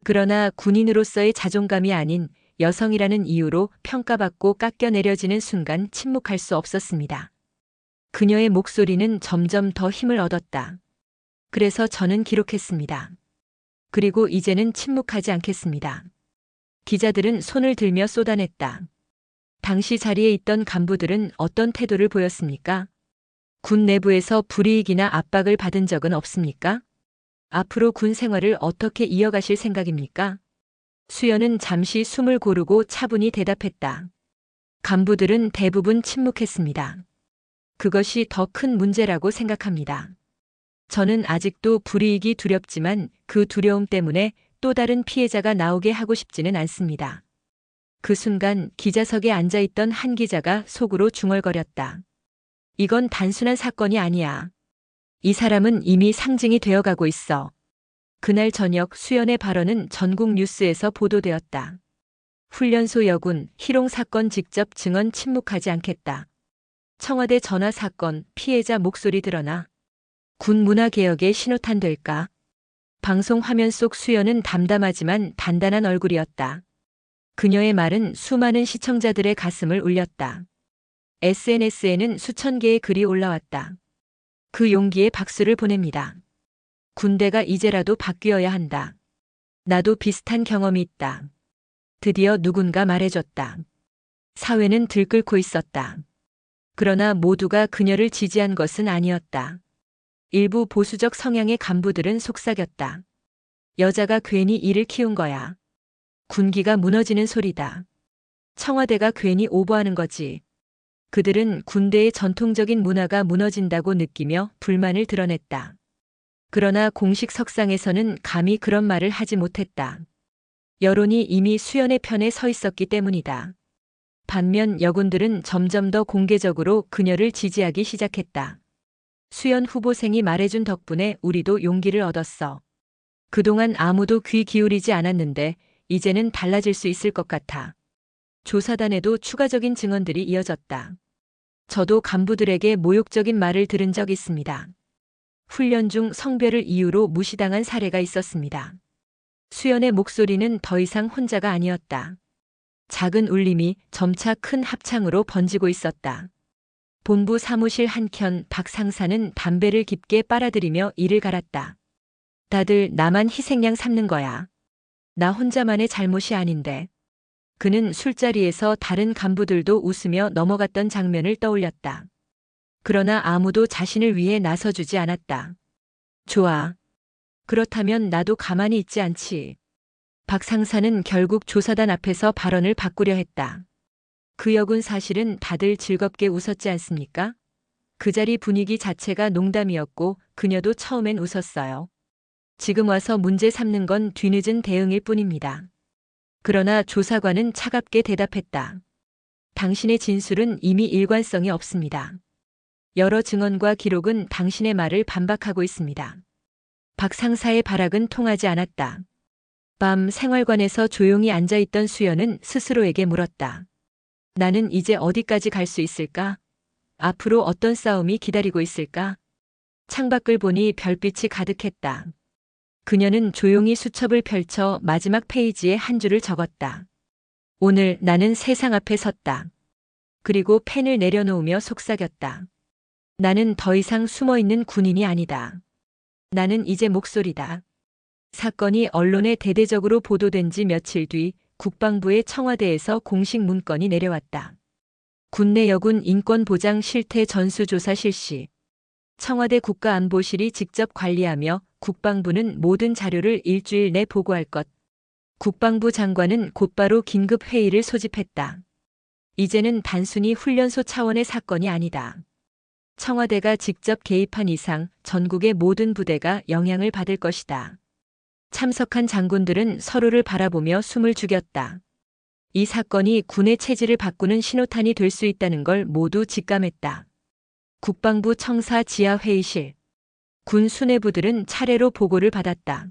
그러나 군인으로서의 자존감이 아닌 여성이라는 이유로 평가받고 깎여내려지는 순간 침묵할 수 없었습니다. 그녀의 목소리는 점점 더 힘을 얻었다. 그래서 저는 기록했습니다. 그리고 이제는 침묵하지 않겠습니다. 기자들은 손을 들며 쏟아냈다. 당시 자리에 있던 간부들은 어떤 태도를 보였습니까? 군 내부에서 불이익이나 압박을 받은 적은 없습니까? 앞으로 군 생활을 어떻게 이어가실 생각입니까? 수연은 잠시 숨을 고르고 차분히 대답했다. 간부들은 대부분 침묵했습니다. 그것이 더 큰 문제라고 생각합니다. 저는 아직도 불이익이 두렵지만 그 두려움 때문에 또 다른 피해자가 나오게 하고 싶지는 않습니다. 그 순간 기자석에 앉아있던 한 기자가 속으로 중얼거렸다. 이건 단순한 사건이 아니야. 이 사람은 이미 상징이 되어가고 있어. 그날 저녁 수연의 발언은 전국 뉴스에서 보도되었다. 훈련소 여군, 희롱 사건 직접 증언 침묵하지 않겠다. 청와대 전화 사건, 피해자 목소리 드러나. 군 문화 개혁의 신호탄 될까? 방송 화면 속 수연은 담담하지만 단단한 얼굴이었다. 그녀의 말은 수많은 시청자들의 가슴을 울렸다. SNS에는 수천 개의 글이 올라왔다. 그 용기에 박수를 보냅니다. 군대가 이제라도 바뀌어야 한다. 나도 비슷한 경험이 있다. 드디어 누군가 말해줬다. 사회는 들끓고 있었다. 그러나 모두가 그녀를 지지한 것은 아니었다. 일부 보수적 성향의 간부들은 속삭였다. 여자가 괜히 이를 키운 거야. 군기가 무너지는 소리다. 청와대가 괜히 오버하는 거지. 그들은 군대의 전통적인 문화가 무너진다고 느끼며 불만을 드러냈다. 그러나 공식 석상에서는 감히 그런 말을 하지 못했다. 여론이 이미 수연의 편에 서 있었기 때문이다. 반면 여군들은 점점 더 공개적으로 그녀를 지지하기 시작했다. 수연 후보생이 말해준 덕분에 우리도 용기를 얻었어. 그동안 아무도 귀 기울이지 않았는데 이제는 달라질 수 있을 것 같아. 조사단에도 추가적인 증언들이 이어졌다. 저도 간부들에게 모욕적인 말을 들은 적 있습니다. 훈련 중 성별을 이유로 무시당한 사례가 있었습니다. 수연의 목소리는 더 이상 혼자가 아니었다. 작은 울림이 점차 큰 합창으로 번지고 있었다. 본부 사무실 한켠 박 상사는 담배를 깊게 빨아들이며 이를 갈았다. 다들 나만 희생양 삼는 거야. 나 혼자만의 잘못이 아닌데. 그는 술자리에서 다른 간부들도 웃으며 넘어갔던 장면을 떠올렸다. 그러나 아무도 자신을 위해 나서주지 않았다. 좋아. 그렇다면 나도 가만히 있지 않지. 박 상사는 결국 조사단 앞에서 발언을 바꾸려 했다. 그 역은 사실은 다들 즐겁게 웃었지 않습니까? 그 자리 분위기 자체가 농담이었고 그녀도 처음엔 웃었어요. 지금 와서 문제 삼는 건 뒤늦은 대응일 뿐입니다. 그러나 조사관은 차갑게 대답했다. 당신의 진술은 이미 일관성이 없습니다. 여러 증언과 기록은 당신의 말을 반박하고 있습니다. 박 상사의 발악은 통하지 않았다. 밤 생활관에서 조용히 앉아있던 수연은 스스로에게 물었다. 나는 이제 어디까지 갈 수 있을까? 앞으로 어떤 싸움이 기다리고 있을까? 창밖을 보니 별빛이 가득했다. 그녀는 조용히 수첩을 펼쳐 마지막 페이지에 한 줄을 적었다. 오늘 나는 세상 앞에 섰다. 그리고 펜을 내려놓으며 속삭였다. 나는 더 이상 숨어있는 군인이 아니다. 나는 이제 목소리다. 사건이 언론에 대대적으로 보도된 지 며칠 뒤 국방부의 청와대에서 공식 문건이 내려왔다. 군내 여군 인권보장 실태 전수조사 실시. 청와대 국가안보실이 직접 관리하며 국방부는 모든 자료를 일주일 내 보고할 것. 국방부 장관은 곧바로 긴급 회의를 소집했다. 이제는 단순히 훈련소 차원의 사건이 아니다. 청와대가 직접 개입한 이상 전국의 모든 부대가 영향을 받을 것이다. 참석한 장군들은 서로를 바라보며 숨을 죽였다. 이 사건이 군의 체질을 바꾸는 신호탄이 될 수 있다는 걸 모두 직감했다. 국방부 청사 지하 회의실. 군 수뇌부들은 차례로 보고를 받았다.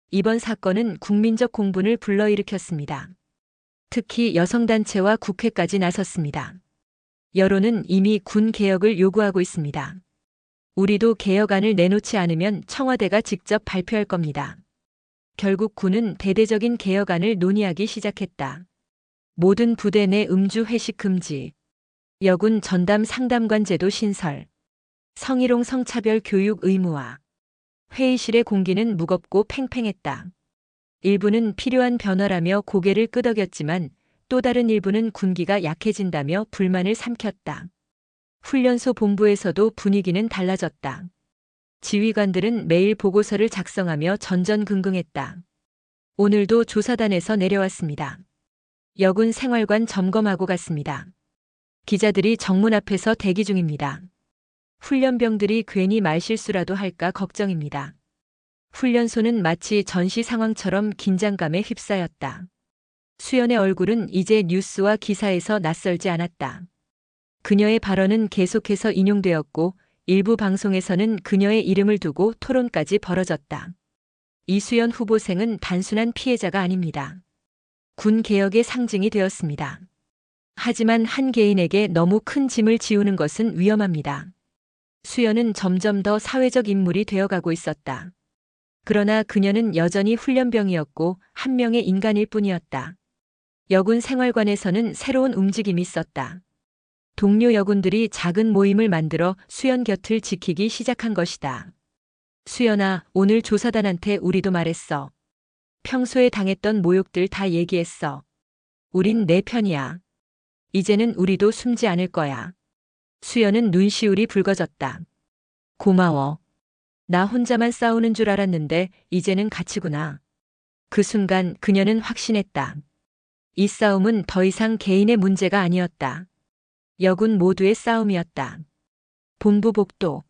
이번 사건은 국민적 공분을 불러일으켰습니다. 특히 여성단체와 국회까지 나섰습니다. 여론은 이미 군 개혁을 요구하고 있습니다. 우리도 개혁안을 내놓지 않으면 청와대가 직접 발표할 겁니다. 결국 군은 대대적인 개혁안을 논의하기 시작했다. 모든 부대 내 음주 회식 금지, 여군 전담 상담관 제도 신설, 성희롱 성차별 교육 의무화. 회의실의 공기는 무겁고 팽팽했다. 일부는 필요한 변화라며 고개를 끄덕였지만 또 다른 일부는 군기가 약해진다며 불만을 삼켰다. 훈련소 본부에서도 분위기는 달라졌다. 지휘관들은 매일 보고서를 작성하며 전전긍긍했다. 오늘도 조사단에서 내려왔습니다. 여군 생활관 점검하고 갔습니다. 기자들이 정문 앞에서 대기 중입니다. 훈련병들이 괜히 말실수라도 할까 걱정입니다. 훈련소는 마치 전시 상황처럼 긴장감에 휩싸였다. 수연의 얼굴은 이제 뉴스와 기사에서 낯설지 않았다. 그녀의 발언은 계속해서 인용되었고 일부 방송에서는 그녀의 이름을 두고 토론까지 벌어졌다. 이수연 후보생은 단순한 피해자가 아닙니다. 군 개혁의 상징이 되었습니다. 하지만 한 개인에게 너무 큰 짐을 지우는 것은 위험합니다. 수연은 점점 더 사회적 인물이 되어가고 있었다. 그러나 그녀는 여전히 훈련병이었고 한 명의 인간일 뿐이었다. 여군 생활관에서는 새로운 움직임이 있었다. 동료 여군들이 작은 모임을 만들어 수연 곁을 지키기 시작한 것이다. 수연아, 오늘 조사단한테 우리도 말했어. 평소에 당했던 모욕들 다 얘기했어. 우린 내 편이야. 이제는 우리도 숨지 않을 거야. 수연은 눈시울이 붉어졌다. 고마워. 나 혼자만 싸우는 줄 알았는데 이제는 같이구나. 그 순간 그녀는 확신했다. 이 싸움은 더 이상 개인의 문제가 아니었다. 여군 모두의 싸움이었다. 본부 복도.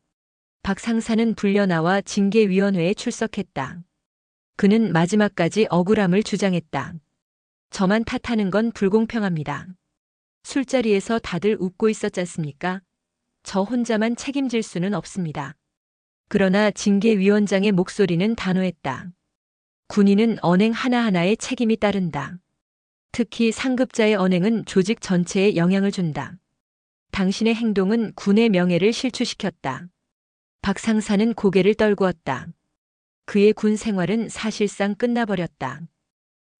박 상사는 불려나와 징계위원회에 출석했다. 그는 마지막까지 억울함을 주장했다. 저만 탓하는 건 불공평합니다. 술자리에서 다들 웃고 있었지 않습니까? 저 혼자만 책임질 수는 없습니다. 그러나 징계위원장의 목소리는 단호했다. 군인은 언행 하나하나에 책임이 따른다. 특히 상급자의 언행은 조직 전체에 영향을 준다. 당신의 행동은 군의 명예를 실추시켰다. 박 상사는 고개를 떨구었다. 그의 군 생활은 사실상 끝나버렸다.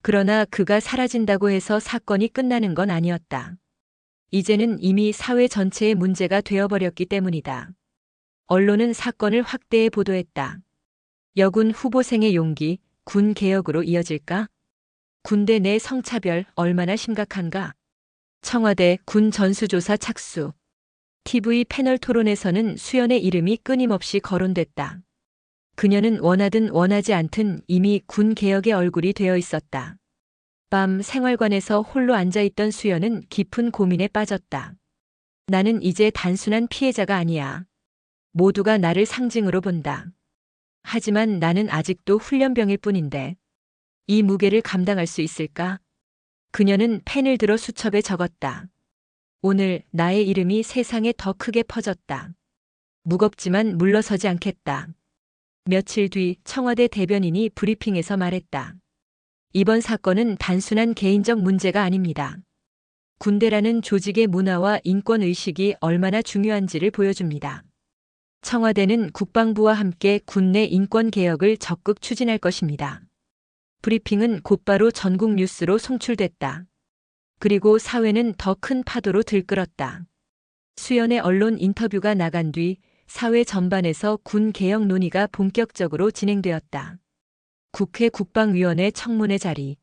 그러나 그가 사라진다고 해서 사건이 끝나는 건 아니었다. 이제는 이미 사회 전체의 문제가 되어버렸기 때문이다. 언론은 사건을 확대해 보도했다. 여군 후보생의 용기, 군 개혁으로 이어질까? 군대 내 성차별 얼마나 심각한가? 청와대 군 전수조사 착수. TV 패널 토론에서는 수연의 이름이 끊임없이 거론됐다. 그녀는 원하든 원하지 않든 이미 군 개혁의 얼굴이 되어 있었다. 밤 생활관에서 홀로 앉아있던 수연은 깊은 고민에 빠졌다. 나는 이제 단순한 피해자가 아니야. 모두가 나를 상징으로 본다. 하지만 나는 아직도 훈련병일 뿐인데 이 무게를 감당할 수 있을까? 그녀는 펜을 들어 수첩에 적었다. 오늘 나의 이름이 세상에 더 크게 퍼졌다. 무겁지만 물러서지 않겠다. 며칠 뒤 청와대 대변인이 브리핑에서 말했다. 이번 사건은 단순한 개인적 문제가 아닙니다. 군대라는 조직의 문화와 인권의식이 얼마나 중요한지를 보여줍니다. 청와대는 국방부와 함께 군내 인권개혁을 적극 추진할 것입니다. 브리핑은 곧바로 전국 뉴스로 송출됐다. 그리고 사회는 더 큰 파도로 들끓었다. 수연의 언론 인터뷰가 나간 뒤 사회 전반에서 군 개혁 논의가 본격적으로 진행되었다. 국회 국방위원회 청문회 자리.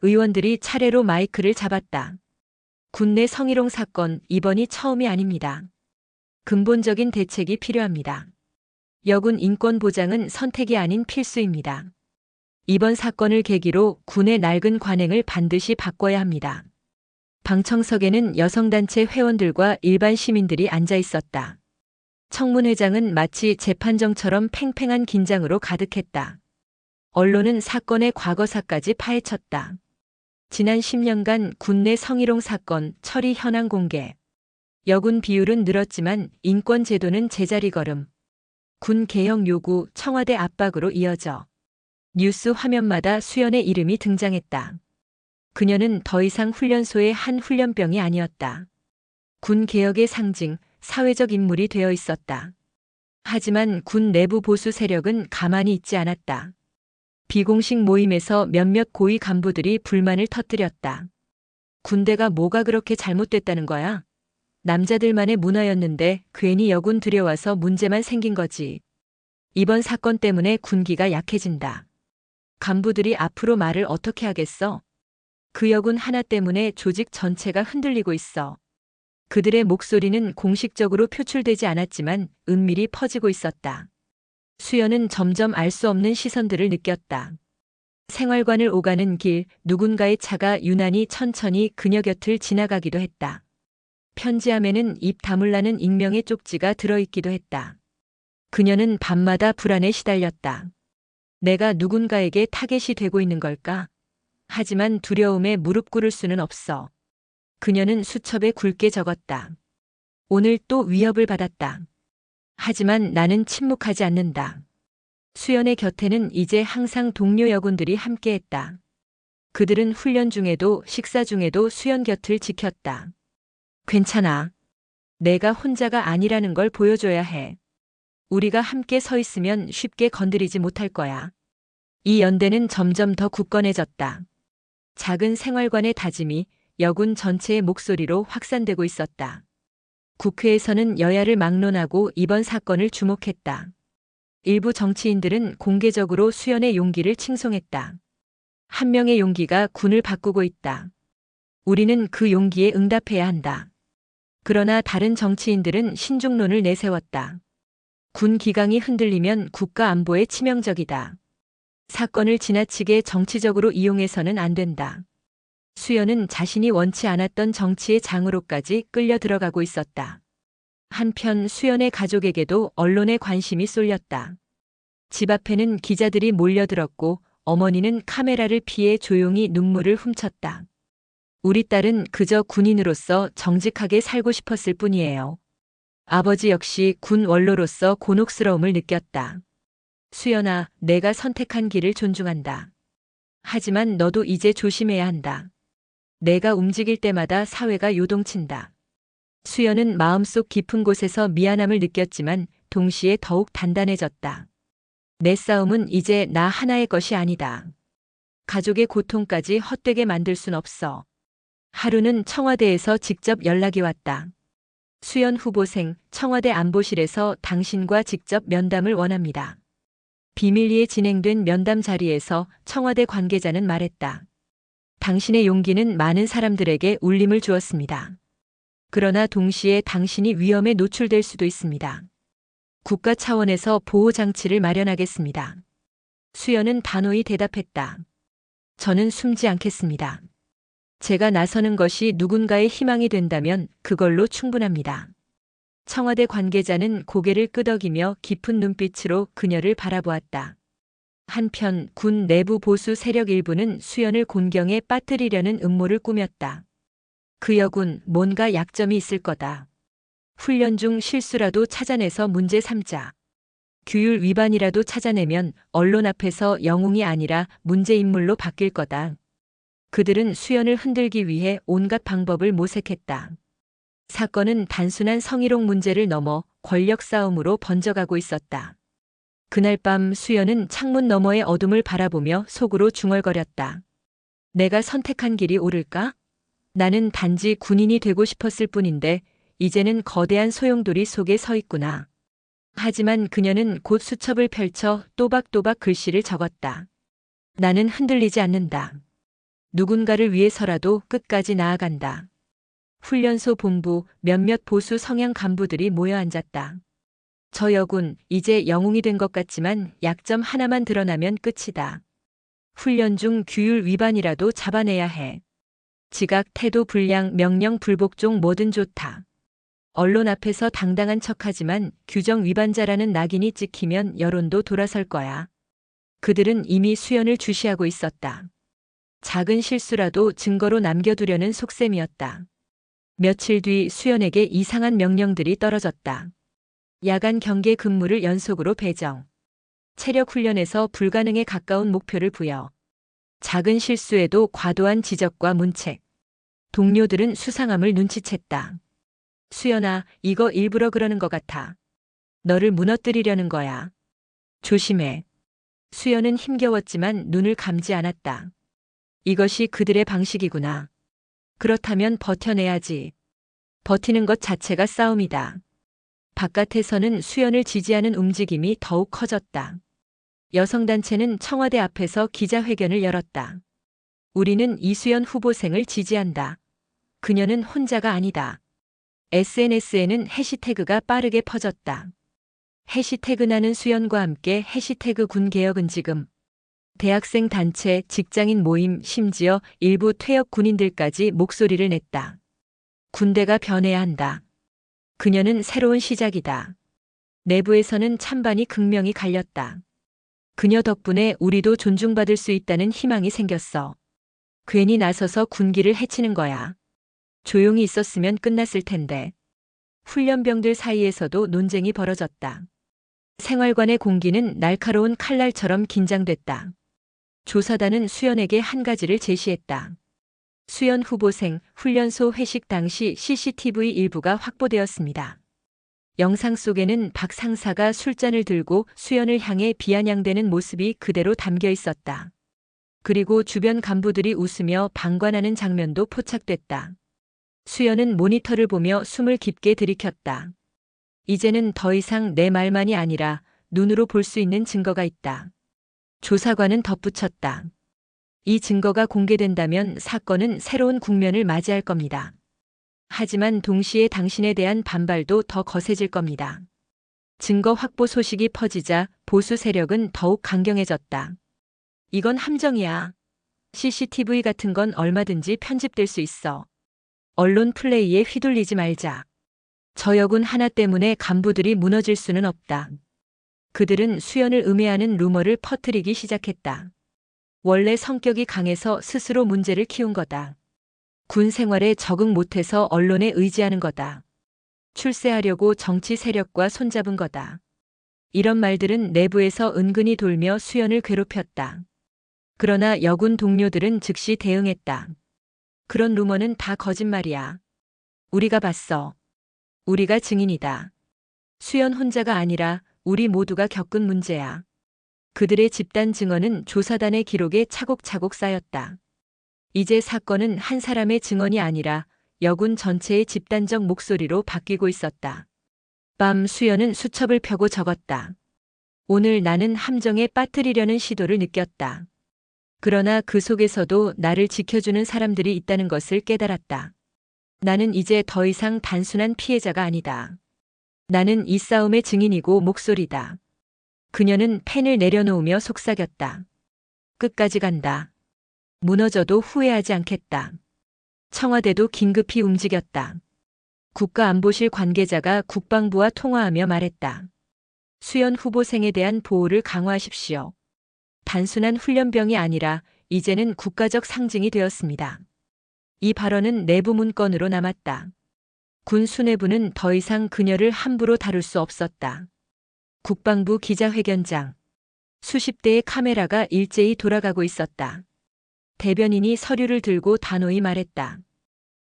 의원들이 차례로 마이크를 잡았다. 군내 성희롱 사건 이번이 처음이 아닙니다. 근본적인 대책이 필요합니다. 여군 인권 보장은 선택이 아닌 필수입니다. 이번 사건을 계기로 군의 낡은 관행을 반드시 바꿔야 합니다. 방청석에는 여성단체 회원들과 일반 시민들이 앉아 있었다. 청문회장은 마치 재판정처럼 팽팽한 긴장으로 가득했다. 언론은 사건의 과거사까지 파헤쳤다. 지난 10년간 군내 성희롱 사건 처리 현황 공개. 여군 비율은 늘었지만 인권 제도는 제자리 걸음. 군 개혁 요구 청와대 압박으로 이어져. 뉴스 화면마다 수연의 이름이 등장했다. 그녀는 더 이상 훈련소의 한 훈련병이 아니었다. 군 개혁의 상징, 사회적 인물이 되어 있었다. 하지만 군 내부 보수 세력은 가만히 있지 않았다. 비공식 모임에서 몇몇 고위 간부들이 불만을 터뜨렸다. 군대가 뭐가 그렇게 잘못됐다는 거야? 남자들만의 문화였는데 괜히 여군 들여와서 문제만 생긴 거지. 이번 사건 때문에 군기가 약해진다. 간부들이 앞으로 말을 어떻게 하겠어? 그 여군 하나 때문에 조직 전체가 흔들리고 있어. 그들의 목소리는 공식적으로 표출되지 않았지만 은밀히 퍼지고 있었다. 수연은 점점 알 수 없는 시선들을 느꼈다. 생활관을 오가는 길, 누군가의 차가 유난히 천천히 그녀 곁을 지나가기도 했다. 편지함에는 입 다물라는 익명의 쪽지가 들어있기도 했다. 그녀는 밤마다 불안에 시달렸다. 내가 누군가에게 타겟이 되고 있는 걸까? 하지만 두려움에 무릎 꿇을 수는 없어. 그녀는 수첩에 굵게 적었다. 오늘 또 위협을 받았다. 하지만 나는 침묵하지 않는다. 수연의 곁에는 이제 항상 동료 여군들이 함께했다. 그들은 훈련 중에도 식사 중에도 수연 곁을 지켰다. 괜찮아. 내가 혼자가 아니라는 걸 보여줘야 해. 우리가 함께 서 있으면 쉽게 건드리지 못할 거야. 이 연대는 점점 더 굳건해졌다. 작은 생활관의 다짐이 여군 전체의 목소리로 확산되고 있었다. 국회에서는 여야를 막론하고 이번 사건을 주목했다. 일부 정치인들은 공개적으로 수연의 용기를 칭송했다. 한 명의 용기가 군을 바꾸고 있다. 우리는 그 용기에 응답해야 한다. 그러나 다른 정치인들은 신중론을 내세웠다. 군 기강이 흔들리면 국가 안보에 치명적이다. 사건을 지나치게 정치적으로 이용해서는 안 된다. 수연은 자신이 원치 않았던 정치의 장으로까지 끌려 들어가고 있었다. 한편 수연의 가족에게도 언론의 관심이 쏠렸다. 집 앞에는 기자들이 몰려들었고 어머니는 카메라를 피해 조용히 눈물을 훔쳤다. 우리 딸은 그저 군인으로서 정직하게 살고 싶었을 뿐이에요. 아버지 역시 군 원로로서 곤혹스러움을 느꼈다. 수연아, 내가 선택한 길을 존중한다. 하지만 너도 이제 조심해야 한다. 내가 움직일 때마다 사회가 요동친다. 수연은 마음속 깊은 곳에서 미안함을 느꼈지만 동시에 더욱 단단해졌다. 내 싸움은 이제 나 하나의 것이 아니다. 가족의 고통까지 헛되게 만들 순 없어. 하루는 청와대에서 직접 연락이 왔다. 수연 후보생, 청와대 안보실에서 당신과 직접 면담을 원합니다. 비밀리에 진행된 면담 자리에서 청와대 관계자는 말했다. 당신의 용기는 많은 사람들에게 울림을 주었습니다. 그러나 동시에 당신이 위험에 노출될 수도 있습니다. 국가 차원에서 보호 장치를 마련하겠습니다. 수연은 단호히 대답했다. 저는 숨지 않겠습니다. 제가 나서는 것이 누군가의 희망이 된다면 그걸로 충분합니다. 청와대 관계자는 고개를 끄덕이며 깊은 눈빛으로 그녀를 바라보았다. 한편 군 내부 보수 세력 일부는 수연을 곤경에 빠뜨리려는 음모를 꾸몄다. 그 여군 뭔가 약점이 있을 거다. 훈련 중 실수라도 찾아내서 문제 삼자. 규율 위반이라도 찾아내면 언론 앞에서 영웅이 아니라 문제 인물로 바뀔 거다. 그들은 수연을 흔들기 위해 온갖 방법을 모색했다. 사건은 단순한 성희롱 문제를 넘어 권력 싸움으로 번져가고 있었다. 그날 밤 수연은 창문 너머의 어둠을 바라보며 속으로 중얼거렸다. 내가 선택한 길이 옳을까? 나는 단지 군인이 되고 싶었을 뿐인데 이제는 거대한 소용돌이 속에 서 있구나. 하지만 그녀는 곧 수첩을 펼쳐 또박또박 글씨를 적었다. 나는 흔들리지 않는다. 누군가를 위해서라도 끝까지 나아간다. 훈련소 본부 몇몇 보수 성향 간부들이 모여 앉았다. 저 여군 이제 영웅이 된 것 같지만 약점 하나만 드러나면 끝이다. 훈련 중 규율 위반이라도 잡아내야 해. 지각, 태도 불량, 명령 불복 중 뭐든 좋다. 언론 앞에서 당당한 척하지만 규정 위반자라는 낙인이 찍히면 여론도 돌아설 거야. 그들은 이미 수연을 주시하고 있었다. 작은 실수라도 증거로 남겨두려는 속셈이었다. 며칠 뒤 수연에게 이상한 명령들이 떨어졌다. 야간 경계 근무를 연속으로 배정. 체력 훈련에서 불가능에 가까운 목표를 부여. 작은 실수에도 과도한 지적과 문책. 동료들은 수상함을 눈치챘다. 수연아, 이거 일부러 그러는 것 같아. 너를 무너뜨리려는 거야. 조심해. 수연은 힘겨웠지만 눈을 감지 않았다. 이것이 그들의 방식이구나. 그렇다면 버텨내야지. 버티는 것 자체가 싸움이다. 바깥에서는 수연을 지지하는 움직임이 더욱 커졌다. 여성단체는 청와대 앞에서 기자회견을 열었다. 우리는 이수연 후보생을 지지한다. 그녀는 혼자가 아니다. SNS에는 해시태그가 빠르게 퍼졌다. 해시태그 나는 수연과 함께 해시태그 군개혁은 지금. 대학생 단체, 직장인 모임, 심지어 일부 퇴역 군인들까지 목소리를 냈다. 군대가 변해야 한다. 그녀는 새로운 시작이다. 내부에서는 찬반이 극명히 갈렸다. 그녀 덕분에 우리도 존중받을 수 있다는 희망이 생겼어. 괜히 나서서 군기를 해치는 거야. 조용히 있었으면 끝났을 텐데. 훈련병들 사이에서도 논쟁이 벌어졌다. 생활관의 공기는 날카로운 칼날처럼 긴장됐다. 조사단은 수연에게 한 가지를 제시했다. 수연 후보생 훈련소 회식 당시 CCTV 일부가 확보되었습니다. 영상 속에는 박 상사가 술잔을 들고 수연을 향해 비아냥대는 모습이 그대로 담겨 있었다. 그리고 주변 간부들이 웃으며 방관하는 장면도 포착됐다. 수연은 모니터를 보며 숨을 깊게 들이켰다. 이제는 더 이상 내 말만이 아니라 눈으로 볼 수 있는 증거가 있다. 조사관은 덧붙였다. 이 증거가 공개된다면 사건은 새로운 국면을 맞이할 겁니다. 하지만 동시에 당신에 대한 반발도 더 거세질 겁니다. 증거 확보 소식이 퍼지자 보수 세력은 더욱 강경해졌다. 이건 함정이야. CCTV 같은 건 얼마든지 편집될 수 있어. 언론 플레이에 휘둘리지 말자. 저 여군 하나 때문에 간부들이 무너질 수는 없다. 그들은 수연을 음해하는 루머를 퍼뜨리기 시작했다. 원래 성격이 강해서 스스로 문제를 키운 거다. 군 생활에 적응 못해서 언론에 의지하는 거다. 출세하려고 정치 세력과 손잡은 거다. 이런 말들은 내부에서 은근히 돌며 수연을 괴롭혔다. 그러나 여군 동료들은 즉시 대응했다. 그런 루머는 다 거짓말이야. 우리가 봤어. 우리가 증인이다. 수연 혼자가 아니라 우리 모두가 겪은 문제야. 그들의 집단 증언은 조사단의 기록에 차곡차곡 쌓였다. 이제 사건은 한 사람의 증언이 아니라 여군 전체의 집단적 목소리로 바뀌고 있었다. 밤 수연은 수첩을 펴고 적었다. 오늘 나는 함정에 빠뜨리려는 시도를 느꼈다. 그러나 그 속에서도 나를 지켜주는 사람들이 있다는 것을 깨달았다. 나는 이제 더 이상 단순한 피해자가 아니다. 나는 이 싸움의 증인이고 목소리다. 그녀는 펜을 내려놓으며 속삭였다. 끝까지 간다. 무너져도 후회하지 않겠다. 청와대도 긴급히 움직였다. 국가안보실 관계자가 국방부와 통화하며 말했다. 수연 후보생에 대한 보호를 강화하십시오. 단순한 훈련병이 아니라 이제는 국가적 상징이 되었습니다. 이 발언은 내부 문건으로 남았다. 군 수뇌부는 더 이상 그녀를 함부로 다룰 수 없었다. 국방부 기자회견장. 수십 대의 카메라가 일제히 돌아가고 있었다. 대변인이 서류를 들고 단호히 말했다.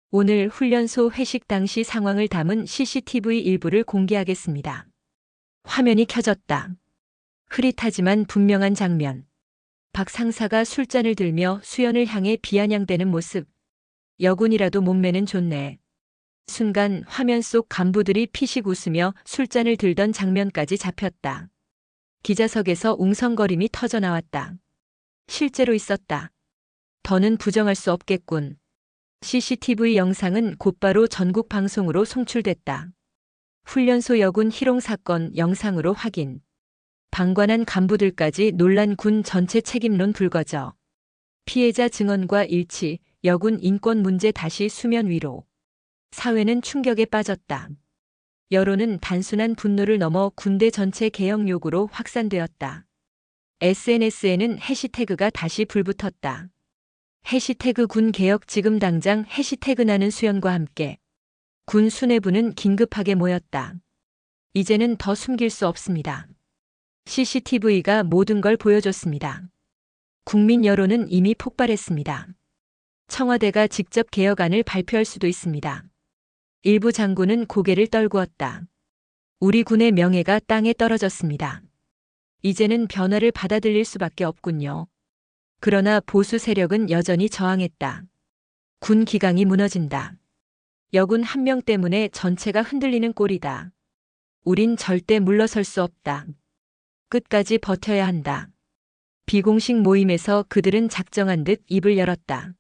오늘 훈련소 회식 당시 상황을 담은 CCTV 일부를 공개하겠습니다. 화면이 켜졌다. 흐릿하지만 분명한 장면. 박 상사가 술잔을 들며 수연을 향해 비아냥대는 모습. 여군이라도 몸매는 좋네. 순간 화면 속 간부들이 피식 웃으며 술잔을 들던 장면까지 잡혔다. 기자석에서 웅성거림이 터져나왔다. 실제로 있었다. 더는 부정할 수 없겠군. CCTV 영상은 곧바로 전국 방송으로 송출됐다. 훈련소 여군 희롱 사건 영상으로 확인. 방관한 간부들까지 논란 군 전체 책임론 불거져. 피해자 증언과 일치, 여군 인권 문제 다시 수면 위로. 사회는 충격에 빠졌다. 여론은 단순한 분노를 넘어 군대 전체 개혁 요구로 확산되었다. SNS에는 해시태그가 다시 불붙었다. 해시태그 군 개혁 지금 당장 해시태그 나는 수연과 함께. 군 수뇌부는 긴급하게 모였다. 이제는 더 숨길 수 없습니다. CCTV가 모든 걸 보여줬습니다. 국민 여론은 이미 폭발했습니다. 청와대가 직접 개혁안을 발표할 수도 있습니다. 일부 장군은 고개를 떨구었다. 우리 군의 명예가 땅에 떨어졌습니다. 이제는 변화를 받아들일 수밖에 없군요. 그러나 보수 세력은 여전히 저항했다. 군 기강이 무너진다. 여군 한 명 때문에 전체가 흔들리는 꼴이다. 우린 절대 물러설 수 없다. 끝까지 버텨야 한다. 비공식 모임에서 그들은 작정한 듯 입을 열었다.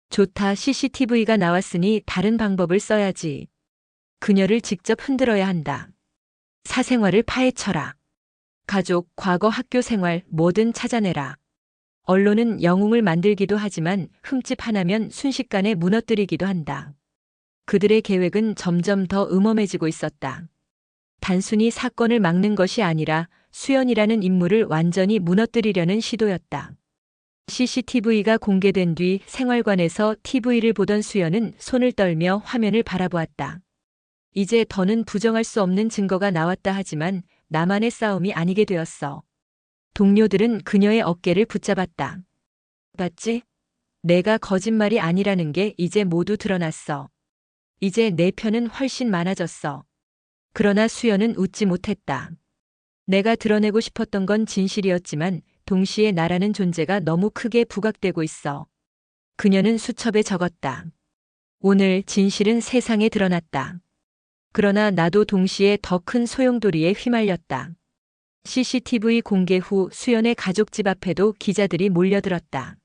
좋다. CCTV가 나왔으니 다른 방법을 써야지. 그녀를 직접 흔들어야 한다. 사생활을 파헤쳐라. 가족, 과거 학교 생활 뭐든 찾아내라. 언론은 영웅을 만들기도 하지만 흠집 하나면 순식간에 무너뜨리기도 한다. 그들의 계획은 점점 더 음험해지고 있었다. 단순히 사건을 막는 것이 아니라 수연이라는 인물을 완전히 무너뜨리려는 시도였다. CCTV가 공개된 뒤 생활관에서 TV를 보던 수연은 손을 떨며 화면을 바라보았다. 이제 더는 부정할 수 없는 증거가 나왔다 하지만 나만의 싸움이 아니게 되었어. 동료들은 그녀의 어깨를 붙잡았다. 봤지? 내가 거짓말이 아니라는 게 이제 모두 드러났어. 이제 내 편은 훨씬 많아졌어. 그러나 수연은 웃지 못했다. 내가 드러내고 싶었던 건 진실이었지만 동시에 나라는 존재가 너무 크게 부각되고 있어. 그녀는 수첩에 적었다. 오늘 진실은 세상에 드러났다. 그러나 나도 동시에 더 큰 소용돌이에 휘말렸다. CCTV 공개 후 수연의 가족 집 앞에도 기자들이 몰려들었다.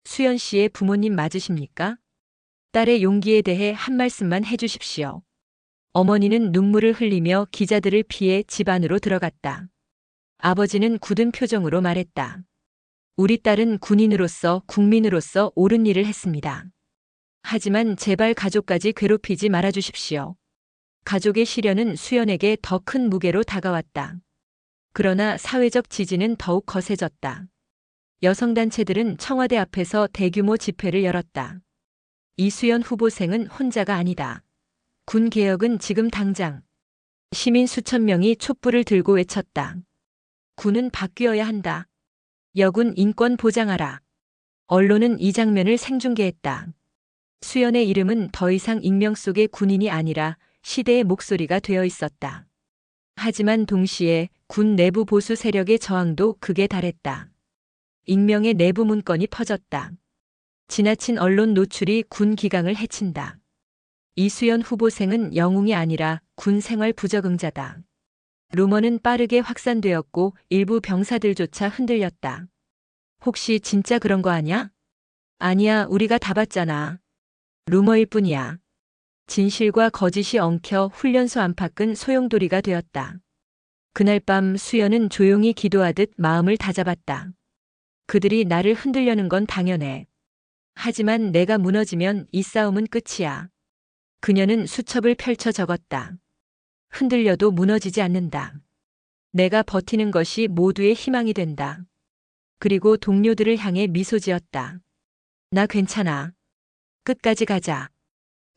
수연 씨의 부모님 맞으십니까? 딸의 용기에 대해 한 말씀만 해주십시오. 어머니는 눈물을 흘리며 기자들을 피해 집 안으로 들어갔다. 아버지는 굳은 표정으로 말했다. 우리 딸은 군인으로서 국민으로서 옳은 일을 했습니다. 하지만 제발 가족까지 괴롭히지 말아주십시오. 가족의 시련은 수연에게 더 큰 무게로 다가왔다. 그러나 사회적 지지는 더욱 거세졌다. 여성단체들은 청와대 앞에서 대규모 집회를 열었다. 이수연 후보생은 혼자가 아니다. 군 개혁은 지금 당장. 시민 수천 명이 촛불을 들고 외쳤다. 군은 바뀌어야 한다. 여군 인권 보장하라. 언론은 이 장면을 생중계했다. 수연의 이름은 더 이상 익명 속의 군인이 아니라 시대의 목소리가 되어 있었다. 하지만 동시에 군 내부 보수 세력의 저항도 극에 달했다. 익명의 내부 문건이 퍼졌다. 지나친 언론 노출이 군 기강을 해친다. 이수연 후보생은 영웅이 아니라 군 생활 부적응자다. 루머는 빠르게 확산되었고 일부 병사들조차 흔들렸다. 혹시 진짜 그런 거 아냐? 아니야, 우리가 다 봤잖아. 루머일 뿐이야. 진실과 거짓이 엉켜 훈련소 안팎은 소용돌이가 되었다. 그날 밤 수연은 조용히 기도하듯 마음을 다잡았다. 그들이 나를 흔들려는 건 당연해. 하지만 내가 무너지면 이 싸움은 끝이야. 그녀는 수첩을 펼쳐 적었다. 흔들려도 무너지지 않는다. 내가 버티는 것이 모두의 희망이 된다. 그리고 동료들을 향해 미소 지었다. 나 괜찮아. 끝까지 가자.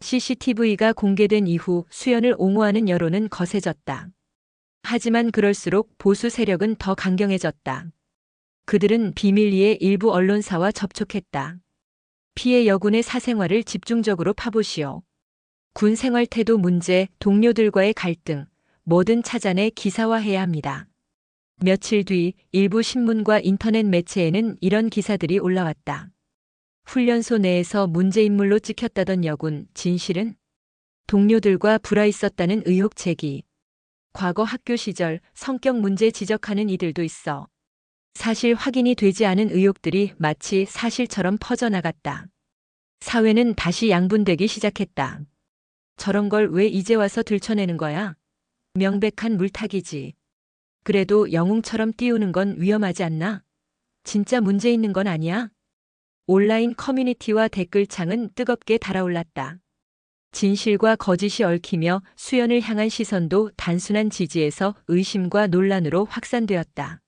CCTV가 공개된 이후 수연을 옹호하는 여론은 거세졌다. 하지만 그럴수록 보수 세력은 더 강경해졌다. 그들은 비밀리에 일부 언론사와 접촉했다. 피해 여군의 사생활을 집중적으로 파보시오. 군 생활 태도 문제, 동료들과의 갈등, 뭐든 찾아내 기사화해야 합니다. 며칠 뒤 일부 신문과 인터넷 매체에는 이런 기사들이 올라왔다. 훈련소 내에서 문제인물로 찍혔다던 여군, 진실은? 동료들과 불화 있었다는 의혹 제기. 과거 학교 시절 성격 문제 지적하는 이들도 있어. 사실 확인이 되지 않은 의혹들이 마치 사실처럼 퍼져나갔다. 사회는 다시 양분되기 시작했다. 저런 걸 왜 이제 와서 들춰내는 거야? 명백한 물타기지. 그래도 영웅처럼 띄우는 건 위험하지 않나? 진짜 문제 있는 건 아니야? 온라인 커뮤니티와 댓글창은 뜨겁게 달아올랐다. 진실과 거짓이 얽히며 수연을 향한 시선도 단순한 지지에서 의심과 논란으로 확산되었다.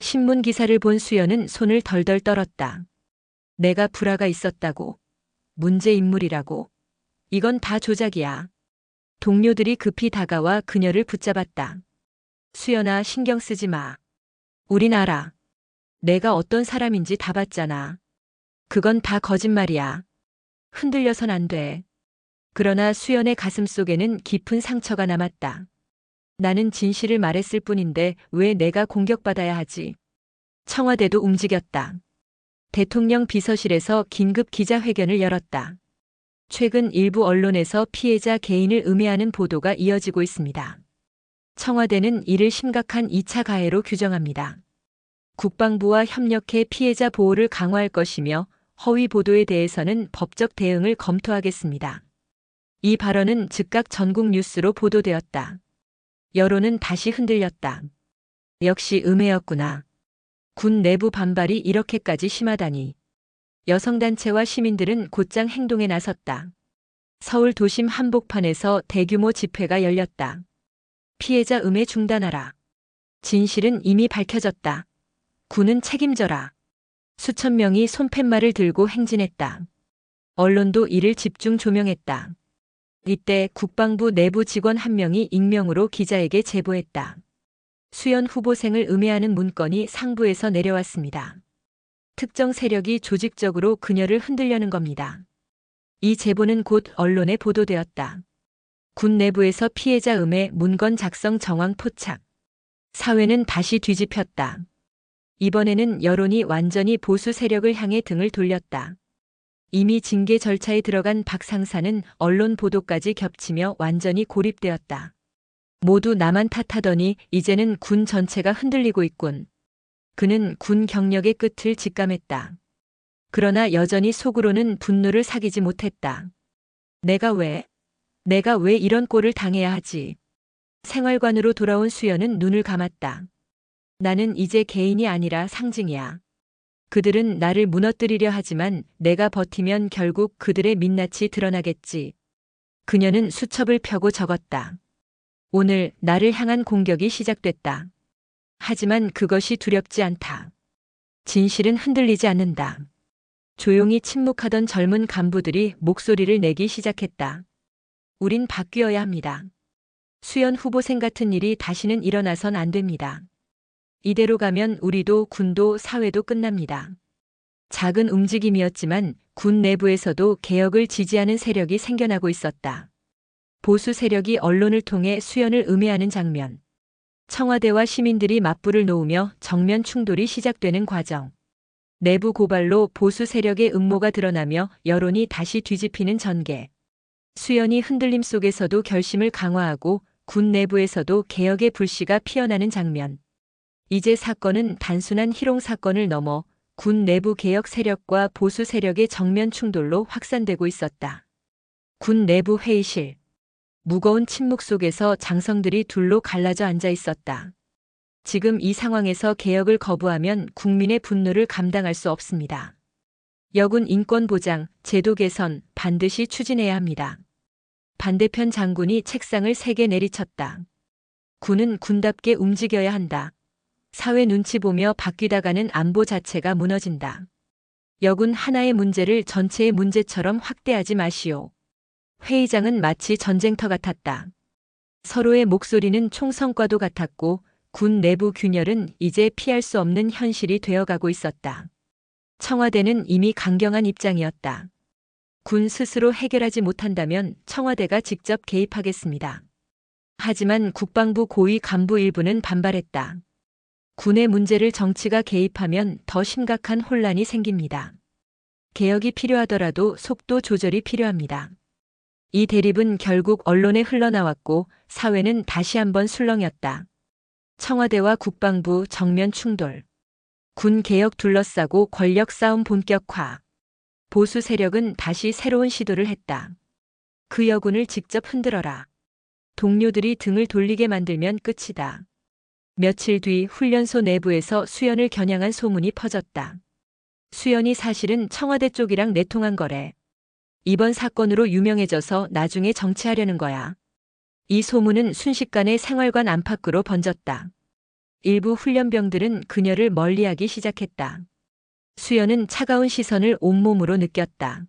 신문 기사를 본 수연은 손을 덜덜 떨었다. 내가 불화가 있었다고. 문제 인물이라고. 이건 다 조작이야. 동료들이 급히 다가와 그녀를 붙잡았다. 수연아, 신경 쓰지 마. 우린 알아. 내가 어떤 사람인지 다 봤잖아. 그건 다 거짓말이야. 흔들려선 안 돼. 그러나 수연의 가슴 속에는 깊은 상처가 남았다. 나는 진실을 말했을 뿐인데 왜 내가 공격받아야 하지? 청와대도 움직였다. 대통령 비서실에서 긴급 기자회견을 열었다. 최근 일부 언론에서 피해자 개인을 음해하는 보도가 이어지고 있습니다. 청와대는 이를 심각한 2차 가해로 규정합니다. 국방부와 협력해 피해자 보호를 강화할 것이며 허위 보도에 대해서는 법적 대응을 검토하겠습니다. 이 발언은 즉각 전국 뉴스로 보도되었다. 여론은 다시 흔들렸다. 역시 음해였구나. 군 내부 반발이 이렇게까지 심하다니. 여성단체와 시민들은 곧장 행동에 나섰다. 서울 도심 한복판에서 대규모 집회가 열렸다. 피해자 음해 중단하라. 진실은 이미 밝혀졌다. 군은 책임져라. 수천 명이 손팻말을 들고 행진했다. 언론도 이를 집중 조명했다. 이때 국방부 내부 직원 한 명이 익명으로 기자에게 제보했다. 수연 후보생을 음해하는 문건이 상부에서 내려왔습니다. 특정 세력이 조직적으로 그녀를 흔들려는 겁니다. 이 제보는 곧 언론에 보도되었다. 군 내부에서 피해자 음해 문건 작성 정황 포착. 사회는 다시 뒤집혔다. 이번에는 여론이 완전히 보수 세력을 향해 등을 돌렸다. 이미 징계 절차에 들어간 박 상사는 언론 보도까지 겹치며 완전히 고립되었다. 모두 나만 탓하더니 이제는 군 전체가 흔들리고 있군. 그는 군 경력의 끝을 직감했다. 그러나 여전히 속으로는 분노를 사귀지 못했다. 내가 왜 이런 꼴을 당해야 하지? 생활관으로 돌아온 수연은 눈을 감았다. 나는 이제 개인이 아니라 상징이야. 그들은 나를 무너뜨리려 하지만 내가 버티면 결국 그들의 민낯이 드러나겠지. 그녀는 수첩을 펴고 적었다. 오늘 나를 향한 공격이 시작됐다. 하지만 그것이 두렵지 않다. 진실은 흔들리지 않는다. 조용히 침묵하던 젊은 간부들이 목소리를 내기 시작했다. 우린 바뀌어야 합니다. 수연 후보생 같은 일이 다시는 일어나선 안 됩니다. 이대로 가면 우리도 군도 사회도 끝납니다. 작은 움직임이었지만 군 내부에서도 개혁을 지지하는 세력이 생겨나고 있었다. 보수 세력이 언론을 통해 수연을 음해하는 장면. 청와대와 시민들이 맞불을 놓으며 정면 충돌이 시작되는 과정. 내부 고발로 보수 세력의 음모가 드러나며 여론이 다시 뒤집히는 전개. 수연이 흔들림 속에서도 결심을 강화하고 군 내부에서도 개혁의 불씨가 피어나는 장면. 이제 사건은 단순한 희롱 사건을 넘어 군 내부 개혁 세력과 보수 세력의 정면 충돌로 확산되고 있었다. 군 내부 회의실. 무거운 침묵 속에서 장성들이 둘로 갈라져 앉아 있었다. 지금 이 상황에서 개혁을 거부하면 국민의 분노를 감당할 수 없습니다. 여군 인권 보장, 제도 개선 반드시 추진해야 합니다. 반대편 장군이 책상을 세게 내리쳤다. 군은 군답게 움직여야 한다. 사회 눈치 보며 바뀌다가는 안보 자체가 무너진다. 여군 하나의 문제를 전체의 문제처럼 확대하지 마시오. 회의장은 마치 전쟁터 같았다. 서로의 목소리는 총성과도 같았고 군 내부 균열은 이제 피할 수 없는 현실이 되어가고 있었다. 청와대는 이미 강경한 입장이었다. 군 스스로 해결하지 못한다면 청와대가 직접 개입하겠습니다. 하지만 국방부 고위 간부 일부는 반발했다. 군의 문제를 정치가 개입하면 더 심각한 혼란이 생깁니다. 개혁이 필요하더라도 속도 조절이 필요합니다. 이 대립은 결국 언론에 흘러나왔고 사회는 다시 한번 술렁였다. 청와대와 국방부 정면 충돌. 군 개혁 둘러싸고 권력 싸움 본격화. 보수 세력은 다시 새로운 시도를 했다. 그 여군을 직접 흔들어라. 동료들이 등을 돌리게 만들면 끝이다. 며칠 뒤 훈련소 내부에서 수연을 겨냥한 소문이 퍼졌다. 수연이 사실은 청와대 쪽이랑 내통한 거래. 이번 사건으로 유명해져서 나중에 정치하려는 거야. 이 소문은 순식간에 생활관 안팎으로 번졌다. 일부 훈련병들은 그녀를 멀리하기 시작했다. 수연은 차가운 시선을 온몸으로 느꼈다.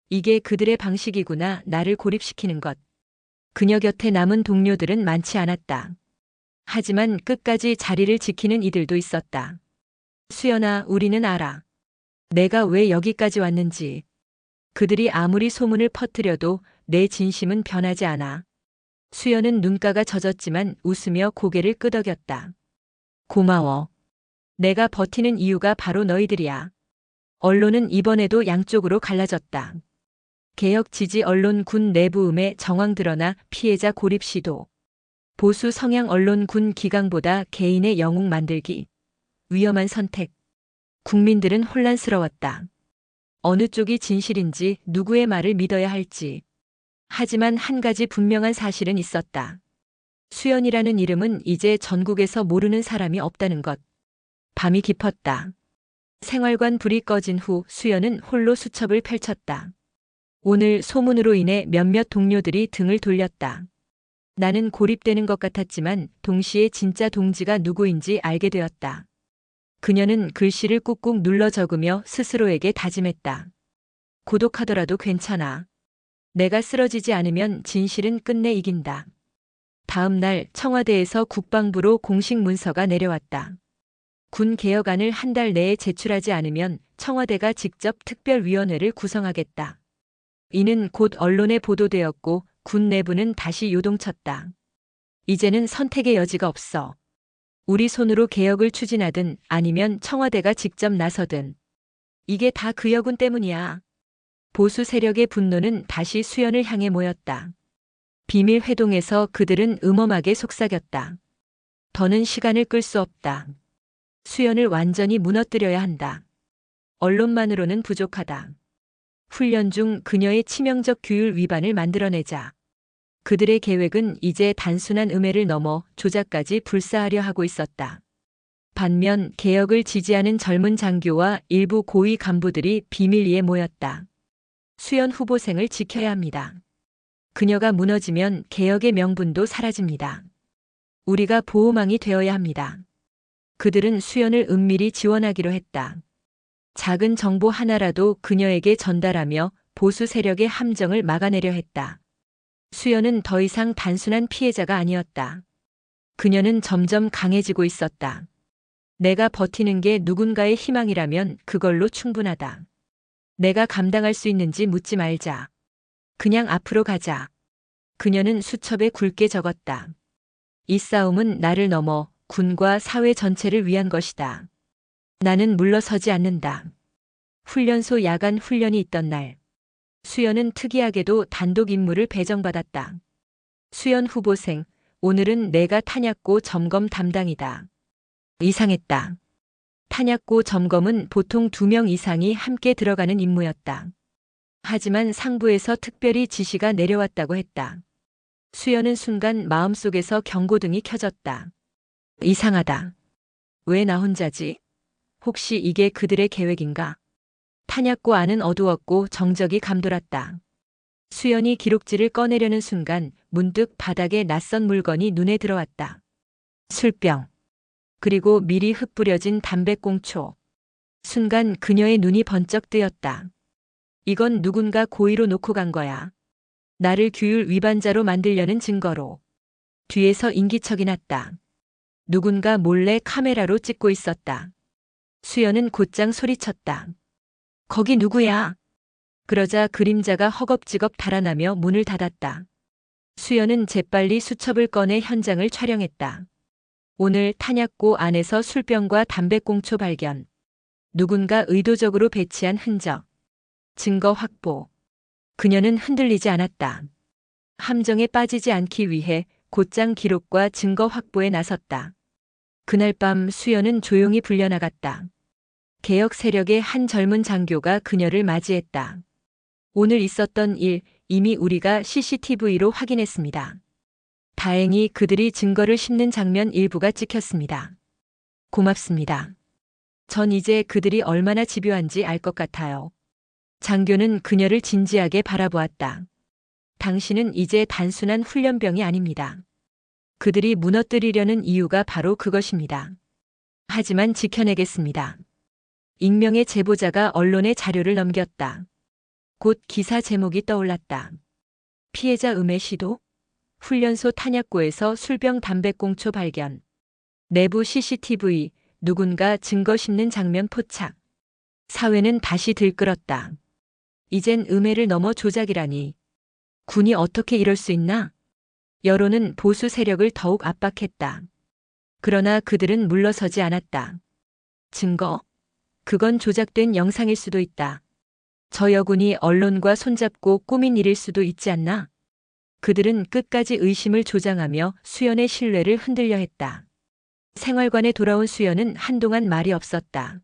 이게 그들의 방식이구나, 나를 고립시키는 것. 그녀 곁에 남은 동료들은 많지 않았다. 하지만 끝까지 자리를 지키는 이들도 있었다. 수연아, 우리는 알아. 내가 왜 여기까지 왔는지. 그들이 아무리 소문을 퍼뜨려도 내 진심은 변하지 않아. 수연은 눈가가 젖었지만 웃으며 고개를 끄덕였다. 고마워. 내가 버티는 이유가 바로 너희들이야. 언론은 이번에도 양쪽으로 갈라졌다. 개혁 지지 언론 군 내부 음에 정황 드러나 피해자 고립 시도. 보수 성향 언론 군 기강보다 개인의 영웅 만들기. 위험한 선택. 국민들은 혼란스러웠다. 어느 쪽이 진실인지 누구의 말을 믿어야 할지. 하지만 한 가지 분명한 사실은 있었다. 수연이라는 이름은 이제 전국에서 모르는 사람이 없다는 것. 밤이 깊었다. 생활관 불이 꺼진 후 수연은 홀로 수첩을 펼쳤다. 오늘 소문으로 인해 몇몇 동료들이 등을 돌렸다. 나는 고립되는 것 같았지만 동시에 진짜 동지가 누구인지 알게 되었다. 그녀는 글씨를 꾹꾹 눌러 적으며 스스로에게 다짐했다. 고독하더라도 괜찮아. 내가 쓰러지지 않으면 진실은 끝내 이긴다. 다음 날 청와대에서 국방부로 공식 문서가 내려왔다. 군 개혁안을 한 달 내에 제출하지 않으면 청와대가 직접 특별위원회를 구성하겠다. 이는 곧 언론에 보도되었고 군 내부는 다시 요동쳤다. 이제는 선택의 여지가 없어. 우리 손으로 개혁을 추진하든 아니면 청와대가 직접 나서든. 이게 다 그 여군 때문이야. 보수 세력의 분노는 다시 수연을 향해 모였다. 비밀 회동에서 그들은 음험하게 속삭였다. 더는 시간을 끌 수 없다. 수연을 완전히 무너뜨려야 한다. 언론만으로는 부족하다. 훈련 중 그녀의 치명적 규율 위반을 만들어내자. 그들의 계획은 이제 단순한 음해를 넘어 조작까지 불사하려 하고 있었다. 반면 개혁을 지지하는 젊은 장교와 일부 고위 간부들이 비밀리에 모였다. 수연 후보생을 지켜야 합니다. 그녀가 무너지면 개혁의 명분도 사라집니다. 우리가 보호망이 되어야 합니다. 그들은 수연을 은밀히 지원하기로 했다. 작은 정보 하나라도 그녀에게 전달하며 보수 세력의 함정을 막아내려 했다. 수연은 더 이상 단순한 피해자가 아니었다. 그녀는 점점 강해지고 있었다. 내가 버티는 게 누군가의 희망이라면 그걸로 충분하다. 내가 감당할 수 있는지 묻지 말자. 그냥 앞으로 가자. 그녀는 수첩에 굵게 적었다. 이 싸움은 나를 넘어 군과 사회 전체를 위한 것이다. 나는 물러서지 않는다. 훈련소 야간 훈련이 있던 날, 수연은 특이하게도 단독 임무를 배정받았다. 수연 후보생, 오늘은 내가 탄약고 점검 담당이다. 이상했다. 탄약고 점검은 보통 2명 이상이 함께 들어가는 임무였다. 하지만 상부에서 특별히 지시가 내려왔다고 했다. 수연은 순간 마음속에서 경고등이 켜졌다. 이상하다. 왜 나 혼자지? 혹시 이게 그들의 계획인가? 탄약고 안은 어두웠고 정적이 감돌았다. 수연이 기록지를 꺼내려는 순간 문득 바닥에 낯선 물건이 눈에 들어왔다. 술병. 그리고 미리 흩뿌려진 담배꽁초. 순간 그녀의 눈이 번쩍 뜨였다. 이건 누군가 고의로 놓고 간 거야. 나를 규율 위반자로 만들려는 증거로. 뒤에서 인기척이 났다. 누군가 몰래 카메라로 찍고 있었다. 수연은 곧장 소리쳤다. 거기 누구야? 그러자 그림자가 허겁지겁 달아나며 문을 닫았다. 수연은 재빨리 수첩을 꺼내 현장을 촬영했다. 오늘 탄약고 안에서 술병과 담배꽁초 발견. 누군가 의도적으로 배치한 흔적. 증거 확보. 그녀는 흔들리지 않았다. 함정에 빠지지 않기 위해 곧장 기록과 증거 확보에 나섰다. 그날 밤 수연은 조용히 불려나갔다. 개혁 세력의 한 젊은 장교가 그녀를 맞이했다. 오늘 있었던 일, 이미 우리가 CCTV로 확인했습니다. 다행히 그들이 증거를 씹는 장면 일부가 찍혔습니다. 고맙습니다. 전 이제 그들이 얼마나 집요한지 알 것 같아요. 장교는 그녀를 진지하게 바라보았다. 당신은 이제 단순한 훈련병이 아닙니다. 그들이 무너뜨리려는 이유가 바로 그것입니다. 하지만 지켜내겠습니다. 익명의 제보자가 언론에 자료를 넘겼다. 곧 기사 제목이 떠올랐다. 피해자 음해 시도? 훈련소 탄약고에서 술병 담배꽁초 발견. 내부 CCTV, 누군가 증거 씹는 장면 포착. 사회는 다시 들끓었다. 이젠 음해를 넘어 조작이라니. 군이 어떻게 이럴 수 있나? 여론은 보수 세력을 더욱 압박했다. 그러나 그들은 물러서지 않았다. 증거? 그건 조작된 영상일 수도 있다. 저 여군이 언론과 손잡고 꾸민 일일 수도 있지 않나? 그들은 끝까지 의심을 조장하며 수연의 신뢰를 흔들려 했다. 생활관에 돌아온 수연은 한동안 말이 없었다.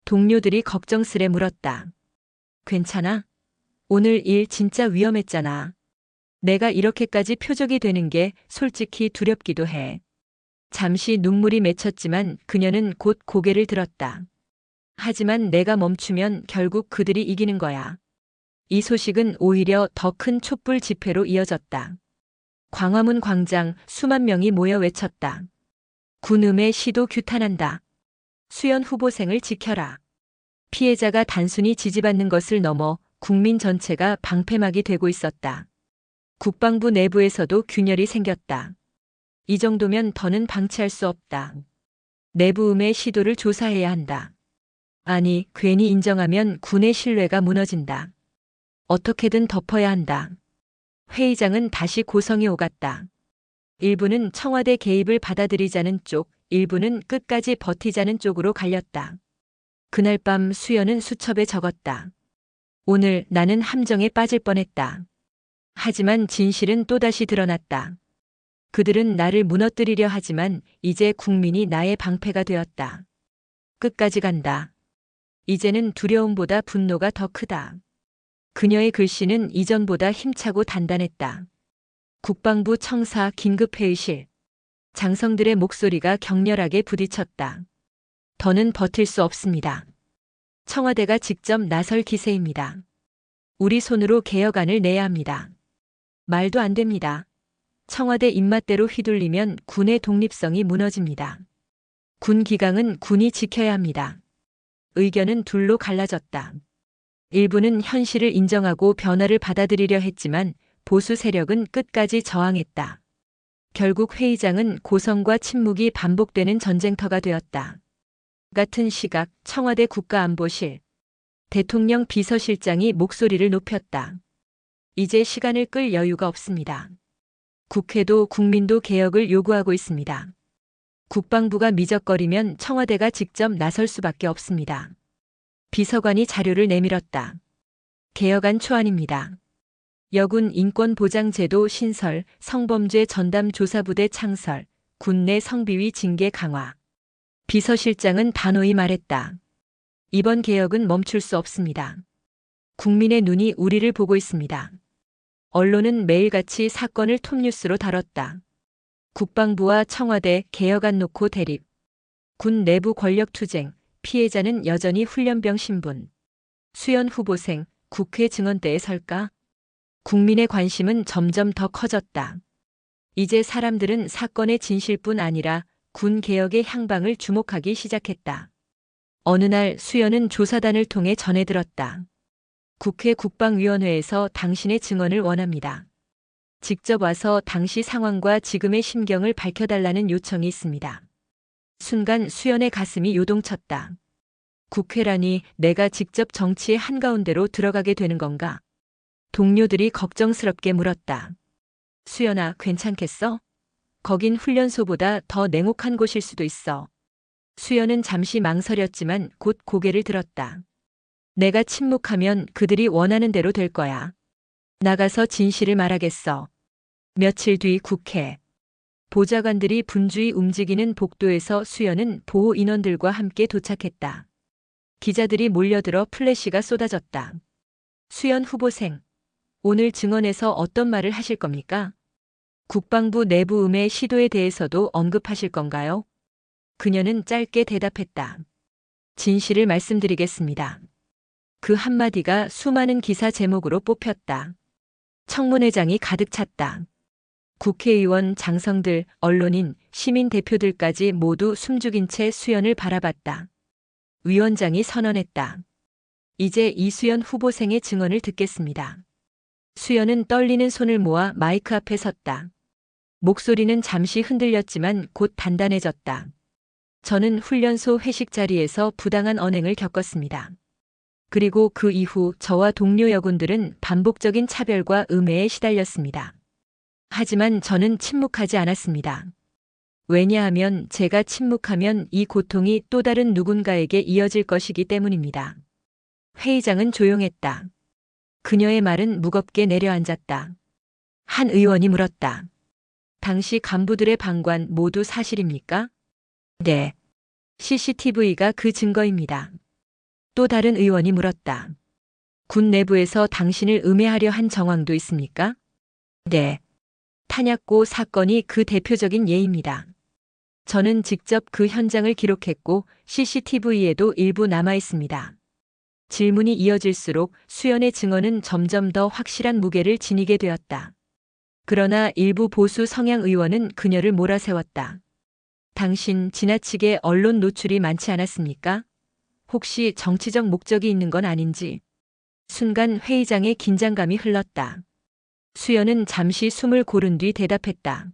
동료들이 걱정스레 물었다. 괜찮아? 오늘 일 진짜 위험했잖아. 내가 이렇게까지 표적이 되는 게 솔직히 두렵기도 해. 잠시 눈물이 맺혔지만 그녀는 곧 고개를 들었다. 하지만 내가 멈추면 결국 그들이 이기는 거야. 이 소식은 오히려 더 큰 촛불 집회로 이어졌다. 광화문 광장 수만 명이 모여 외쳤다. 군음의 시도 규탄한다. 수연 후보생을 지켜라. 피해자가 단순히 지지받는 것을 넘어 국민 전체가 방패막이 되고 있었다. 국방부 내부에서도 균열이 생겼다. 이 정도면 더는 방치할 수 없다. 내부 음해 시도를 조사해야 한다. 아니, 괜히 인정하면 군의 신뢰가 무너진다. 어떻게든 덮어야 한다. 회의장은 다시 고성이 오갔다. 일부는 청와대 개입을 받아들이자는 쪽, 일부는 끝까지 버티자는 쪽으로 갈렸다. 그날 밤 수연은 수첩에 적었다. 오늘 나는 함정에 빠질 뻔했다. 하지만 진실은 또다시 드러났다. 그들은 나를 무너뜨리려 하지만 이제 국민이 나의 방패가 되었다. 끝까지 간다. 이제는 두려움보다 분노가 더 크다. 그녀의 글씨는 이전보다 힘차고 단단했다. 국방부 청사 긴급회의실. 장성들의 목소리가 격렬하게 부딪혔다. 더는 버틸 수 없습니다. 청와대가 직접 나설 기세입니다. 우리 손으로 개혁안을 내야 합니다. 말도 안 됩니다. 청와대 입맛대로 휘둘리면 군의 독립성이 무너집니다. 군 기강은 군이 지켜야 합니다. 의견은 둘로 갈라졌다. 일부는 현실을 인정하고 변화를 받아들이려 했지만 보수 세력은 끝까지 저항했다. 결국 회의장은 고성과 침묵이 반복되는 전쟁터가 되었다. 같은 시각 청와대 국가안보실. 대통령 비서실장이 목소리를 높였다. 이제 시간을 끌 여유가 없습니다. 국회도 국민도 개혁을 요구하고 있습니다. 국방부가 미적거리면 청와대가 직접 나설 수밖에 없습니다. 비서관이 자료를 내밀었다. 개혁안 초안입니다. 여군 인권보장제도 신설, 성범죄 전담조사부대 창설, 군내 성비위 징계 강화. 비서실장은 단호히 말했다. 이번 개혁은 멈출 수 없습니다. 국민의 눈이 우리를 보고 있습니다. 언론은 매일같이 사건을 톱뉴스로 다뤘다. 국방부와 청와대 개혁안 놓고 대립. 군 내부 권력투쟁, 피해자는 여전히 훈련병 신분. 수연 후보생, 국회 증언대에 설까? 국민의 관심은 점점 더 커졌다. 이제 사람들은 사건의 진실뿐 아니라 군 개혁의 향방을 주목하기 시작했다. 어느 날 수연은 조사단을 통해 전해들었다. 국회 국방위원회에서 당신의 증언을 원합니다. 직접 와서 당시 상황과 지금의 심경을 밝혀달라는 요청이 있습니다. 순간 수연의 가슴이 요동쳤다. 국회라니 내가 직접 정치의 한가운데로 들어가게 되는 건가? 동료들이 걱정스럽게 물었다. 수연아, 괜찮겠어? 거긴 훈련소보다 더 냉혹한 곳일 수도 있어. 수연은 잠시 망설였지만 곧 고개를 들었다. 내가 침묵하면 그들이 원하는 대로 될 거야. 나가서 진실을 말하겠어. 며칠 뒤 국회. 보좌관들이 분주히 움직이는 복도에서 수연은 보호 인원들과 함께 도착했다. 기자들이 몰려들어 플래시가 쏟아졌다. 수연 후보생, 오늘 증언에서 어떤 말을 하실 겁니까? 국방부 내부 음해 시도에 대해서도 언급하실 건가요? 그녀는 짧게 대답했다. 진실을 말씀드리겠습니다. 그 한마디가 수많은 기사 제목으로 뽑혔다. 청문회장이 가득 찼다. 국회의원, 장성들, 언론인, 시민 대표들까지 모두 숨죽인 채 수연을 바라봤다. 위원장이 선언했다. 이제 이수연 후보생의 증언을 듣겠습니다. 수연은 떨리는 손을 모아 마이크 앞에 섰다. 목소리는 잠시 흔들렸지만 곧 단단해졌다. 저는 훈련소 회식 자리에서 부당한 언행을 겪었습니다. 그리고 그 이후 저와 동료 여군들은 반복적인 차별과 음해에 시달렸습니다. 하지만 저는 침묵하지 않았습니다. 왜냐하면 제가 침묵하면 이 고통이 또 다른 누군가에게 이어질 것이기 때문입니다. 회의장은 조용했다. 그녀의 말은 무겁게 내려앉았다. 한 의원이 물었다. 당시 간부들의 방관 모두 사실입니까? 네. CCTV가 그 증거입니다. 또 다른 의원이 물었다. 군 내부에서 당신을 음해하려 한 정황도 있습니까? 네. 탄약고 사건이 그 대표적인 예입니다. 저는 직접 그 현장을 기록했고 CCTV에도 일부 남아 있습니다. 질문이 이어질수록 수연의 증언은 점점 더 확실한 무게를 지니게 되었다. 그러나 일부 보수 성향 의원은 그녀를 몰아세웠다. 당신 지나치게 언론 노출이 많지 않았습니까? 혹시 정치적 목적이 있는 건 아닌지. 순간 회의장에 긴장감이 흘렀다. 수연은 잠시 숨을 고른 뒤 대답했다.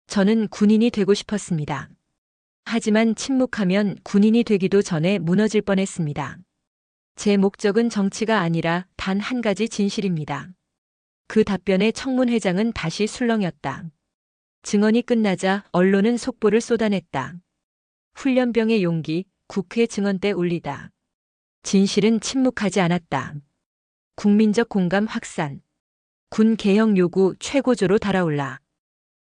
저는 군인이 되고 싶었습니다. 하지만 침묵하면 군인이 되기도 전에 무너질 뻔했습니다. 제 목적은 정치가 아니라 단 한 가지 진실입니다. 그 답변에 청문회장은 다시 술렁였다. 증언이 끝나자 언론은 속보를 쏟아냈다. 훈련병의 용기, 국회 증언대 울리다. 진실은 침묵하지 않았다. 국민적 공감 확산. 군 개혁 요구 최고조로 달아올라.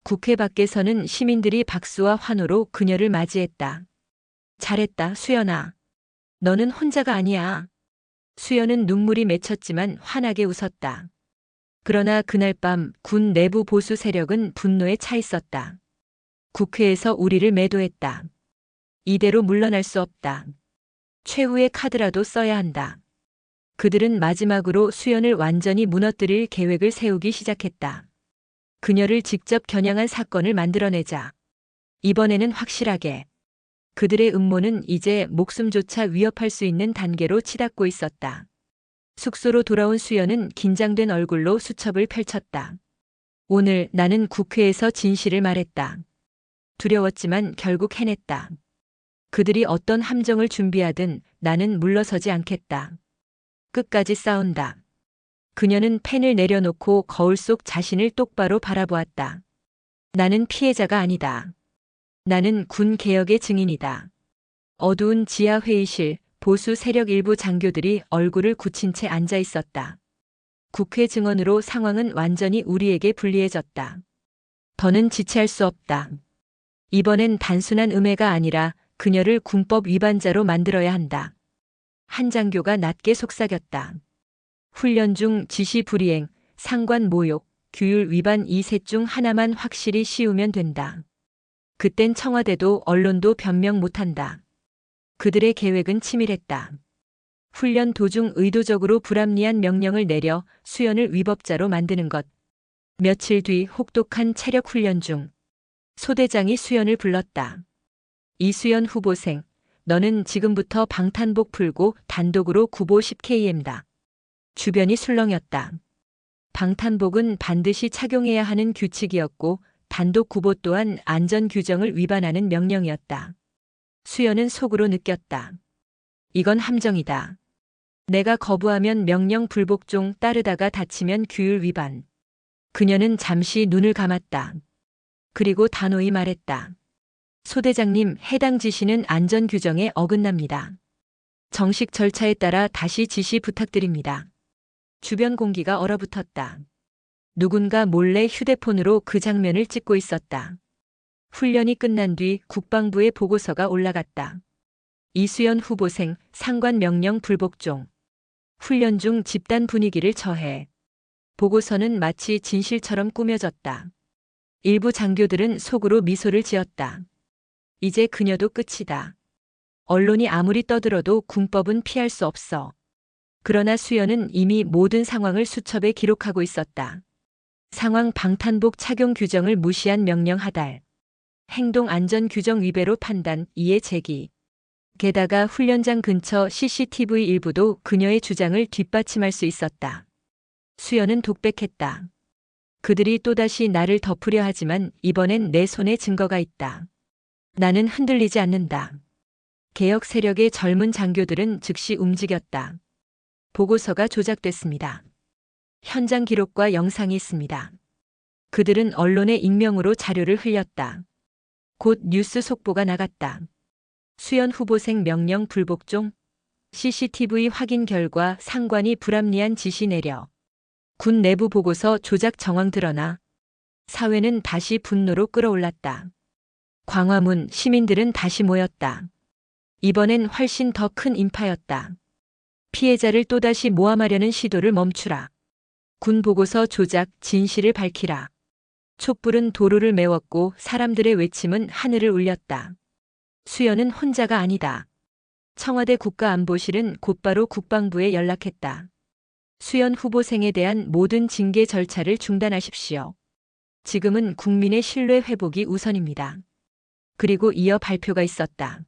국회 밖에서는 시민들이 박수와 환호로 그녀를 맞이했다. 잘했다, 수연아. 너는 혼자가 아니야. 수연은 눈물이 맺혔지만 환하게 웃었다. 그러나 그날 밤 군 내부 보수 세력은 분노에 차 있었다. 국회에서 우리를 매도했다. 이대로 물러날 수 없다. 최후의 카드라도 써야 한다. 그들은 마지막으로 수연을 완전히 무너뜨릴 계획을 세우기 시작했다. 그녀를 직접 겨냥한 사건을 만들어내자. 이번에는 확실하게. 그들의 음모는 이제 목숨조차 위협할 수 있는 단계로 치닫고 있었다. 숙소로 돌아온 수연은 긴장된 얼굴로 수첩을 펼쳤다. 오늘 나는 국회에서 진실을 말했다. 두려웠지만 결국 해냈다. 그들이 어떤 함정을 준비하든 나는 물러서지 않겠다. 끝까지 싸운다. 그녀는 펜을 내려놓고 거울 속 자신을 똑바로 바라보았다. 나는 피해자가 아니다. 나는 군 개혁의 증인이다. 어두운 지하 회의실, 보수 세력 일부 장교들이 얼굴을 굳힌 채 앉아 있었다. 국회 증언으로 상황은 완전히 우리에게 불리해졌다. 더는 지체할 수 없다. 이번엔 단순한 음해가 아니라 그녀를 군법 위반자로 만들어야 한다. 한 장교가 낮게 속삭였다. 훈련 중 지시 불이행, 상관 모욕, 규율 위반 이 셋 중 하나만 확실히 씌우면 된다. 그땐 청와대도 언론도 변명 못한다. 그들의 계획은 치밀했다. 훈련 도중 의도적으로 불합리한 명령을 내려 수연을 위법자로 만드는 것. 며칠 뒤 혹독한 체력 훈련 중 소대장이 수연을 불렀다. 이수연 후보생, 너는 지금부터 방탄복 풀고 단독으로 구보 10km다. 주변이 술렁였다. 방탄복은 반드시 착용해야 하는 규칙이었고 단독 구보 또한 안전 규정을 위반하는 명령이었다. 수연은 속으로 느꼈다. 이건 함정이다. 내가 거부하면 명령 불복 중 따르다가 다치면 규율 위반. 그녀는 잠시 눈을 감았다. 그리고 단호히 말했다. 소대장님, 해당 지시는 안전 규정에 어긋납니다. 정식 절차에 따라 다시 지시 부탁드립니다. 주변 공기가 얼어붙었다. 누군가 몰래 휴대폰으로 그 장면을 찍고 있었다. 훈련이 끝난 뒤 국방부의 보고서가 올라갔다. 이수연 후보생, 상관 명령 불복 중. 훈련 중 집단 분위기를 처해. 보고서는 마치 진실처럼 꾸며졌다. 일부 장교들은 속으로 미소를 지었다. 이제 그녀도 끝이다. 언론이 아무리 떠들어도 군법은 피할 수 없어. 그러나 수연은 이미 모든 상황을 수첩에 기록하고 있었다. 상황 방탄복 착용 규정을 무시한 명령 하달. 행동 안전 규정 위배로 판단, 이해 제기. 게다가 훈련장 근처 CCTV 일부도 그녀의 주장을 뒷받침할 수 있었다. 수연은 독백했다. 그들이 또다시 나를 덮으려 하지만 이번엔 내 손에 증거가 있다. 나는 흔들리지 않는다. 개혁 세력의 젊은 장교들은 즉시 움직였다. 보고서가 조작됐습니다. 현장 기록과 영상이 있습니다. 그들은 언론의 익명으로 자료를 흘렸다. 곧 뉴스 속보가 나갔다. 수연 후보생 명령 불복 중 CCTV 확인 결과 상관이 불합리한 지시 내려. 군 내부 보고서 조작 정황 드러나. 사회는 다시 분노로 끌어올랐다. 광화문 시민들은 다시 모였다. 이번엔 훨씬 더 큰 인파였다. 피해자를 또다시 모함하려는 시도를 멈추라. 군 보고서 조작 진실을 밝히라. 촛불은 도로를 메웠고 사람들의 외침은 하늘을 울렸다. 수연은 혼자가 아니다. 청와대 국가안보실은 곧바로 국방부에 연락했다. 수연 후보생에 대한 모든 징계 절차를 중단하십시오. 지금은 국민의 신뢰 회복이 우선입니다. 그리고 이어 발표가 있었다.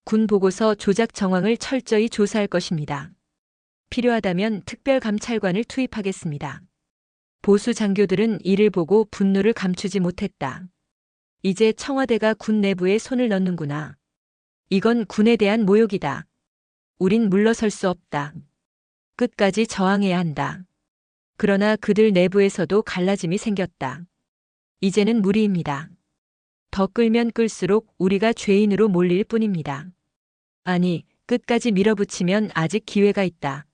군 보고서 조작 정황을 철저히 조사할 것입니다. 필요하다면 특별감찰관을 투입하겠습니다. 보수 장교들은 이를 보고 분노를 감추지 못했다. 이제 청와대가 군 내부에 손을 넣는구나. 이건 군에 대한 모욕이다. 우린 물러설 수 없다. 끝까지 저항해야 한다. 그러나 그들 내부에서도 갈라짐이 생겼다. 이제는 무리입니다. 더 끌면 끌수록 우리가 죄인으로 몰릴 뿐입니다. 아니, 끝까지 밀어붙이면 아직 기회가 있다.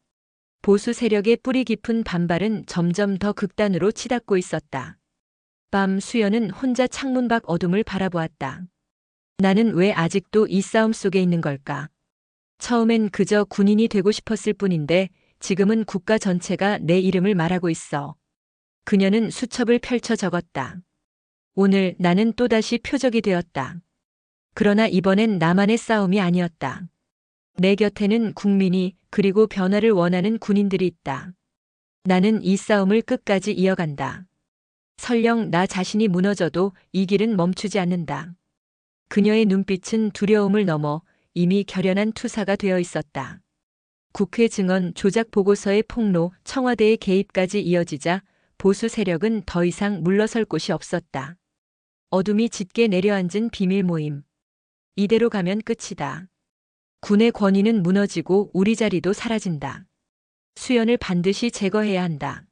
보수 세력의 뿌리 깊은 반발은 점점 더 극단으로 치닫고 있었다. 밤 수연은 혼자 창문 밖 어둠을 바라보았다. 나는 왜 아직도 이 싸움 속에 있는 걸까? 처음엔 그저 군인이 되고 싶었을 뿐인데 지금은 국가 전체가 내 이름을 말하고 있어. 그녀는 수첩을 펼쳐 적었다. 오늘 나는 또다시 표적이 되었다. 그러나 이번엔 나만의 싸움이 아니었다. 내 곁에는 국민이 그리고 변화를 원하는 군인들이 있다. 나는 이 싸움을 끝까지 이어간다. 설령 나 자신이 무너져도 이 길은 멈추지 않는다. 그녀의 눈빛은 두려움을 넘어 이미 결연한 투사가 되어 있었다. 국회 증언 조작 보고서의 폭로, 청와대의 개입까지 이어지자 보수 세력은 더 이상 물러설 곳이 없었다. 어둠이 짙게 내려앉은 비밀 모임. 이대로 가면 끝이다. 군의 권위는 무너지고 우리 자리도 사라진다. 수연을 반드시 제거해야 한다.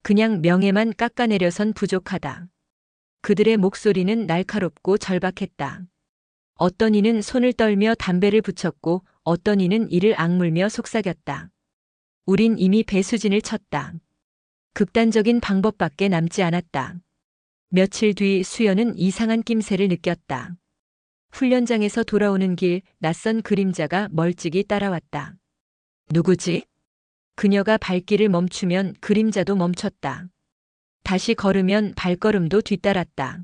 그냥 명예만 깎아내려선 부족하다. 그들의 목소리는 날카롭고 절박했다. 어떤 이는 손을 떨며 담배를 붙였고 어떤 이는 이를 악물며 속삭였다. 우린 이미 배수진을 쳤다. 극단적인 방법밖에 남지 않았다. 며칠 뒤 수연은 이상한 낌새를 느꼈다. 훈련장에서 돌아오는 길 낯선 그림자가 멀찍이 따라왔다. 누구지? 그녀가 발길을 멈추면 그림자도 멈췄다. 다시 걸으면 발걸음도 뒤따랐다.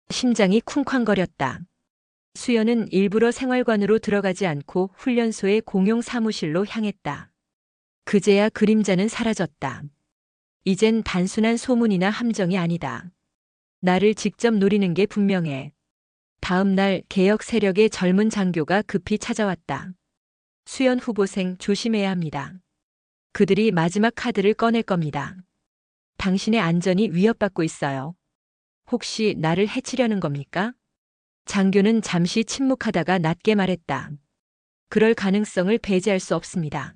심장이 쿵쾅거렸다. 수연은 일부러 생활관으로 들어가지 않고 훈련소의 공용 사무실로 향했다. 그제야 그림자는 사라졌다. 이젠 단순한 소문이나 함정이 아니다. 나를 직접 노리는 게 분명해. 다음 날 개혁 세력의 젊은 장교가 급히 찾아왔다. 수연 후보생 조심해야 합니다. 그들이 마지막 카드를 꺼낼 겁니다. 당신의 안전이 위협받고 있어요. 혹시 나를 해치려는 겁니까? 장교는 잠시 침묵하다가 낮게 말했다. 그럴 가능성을 배제할 수 없습니다.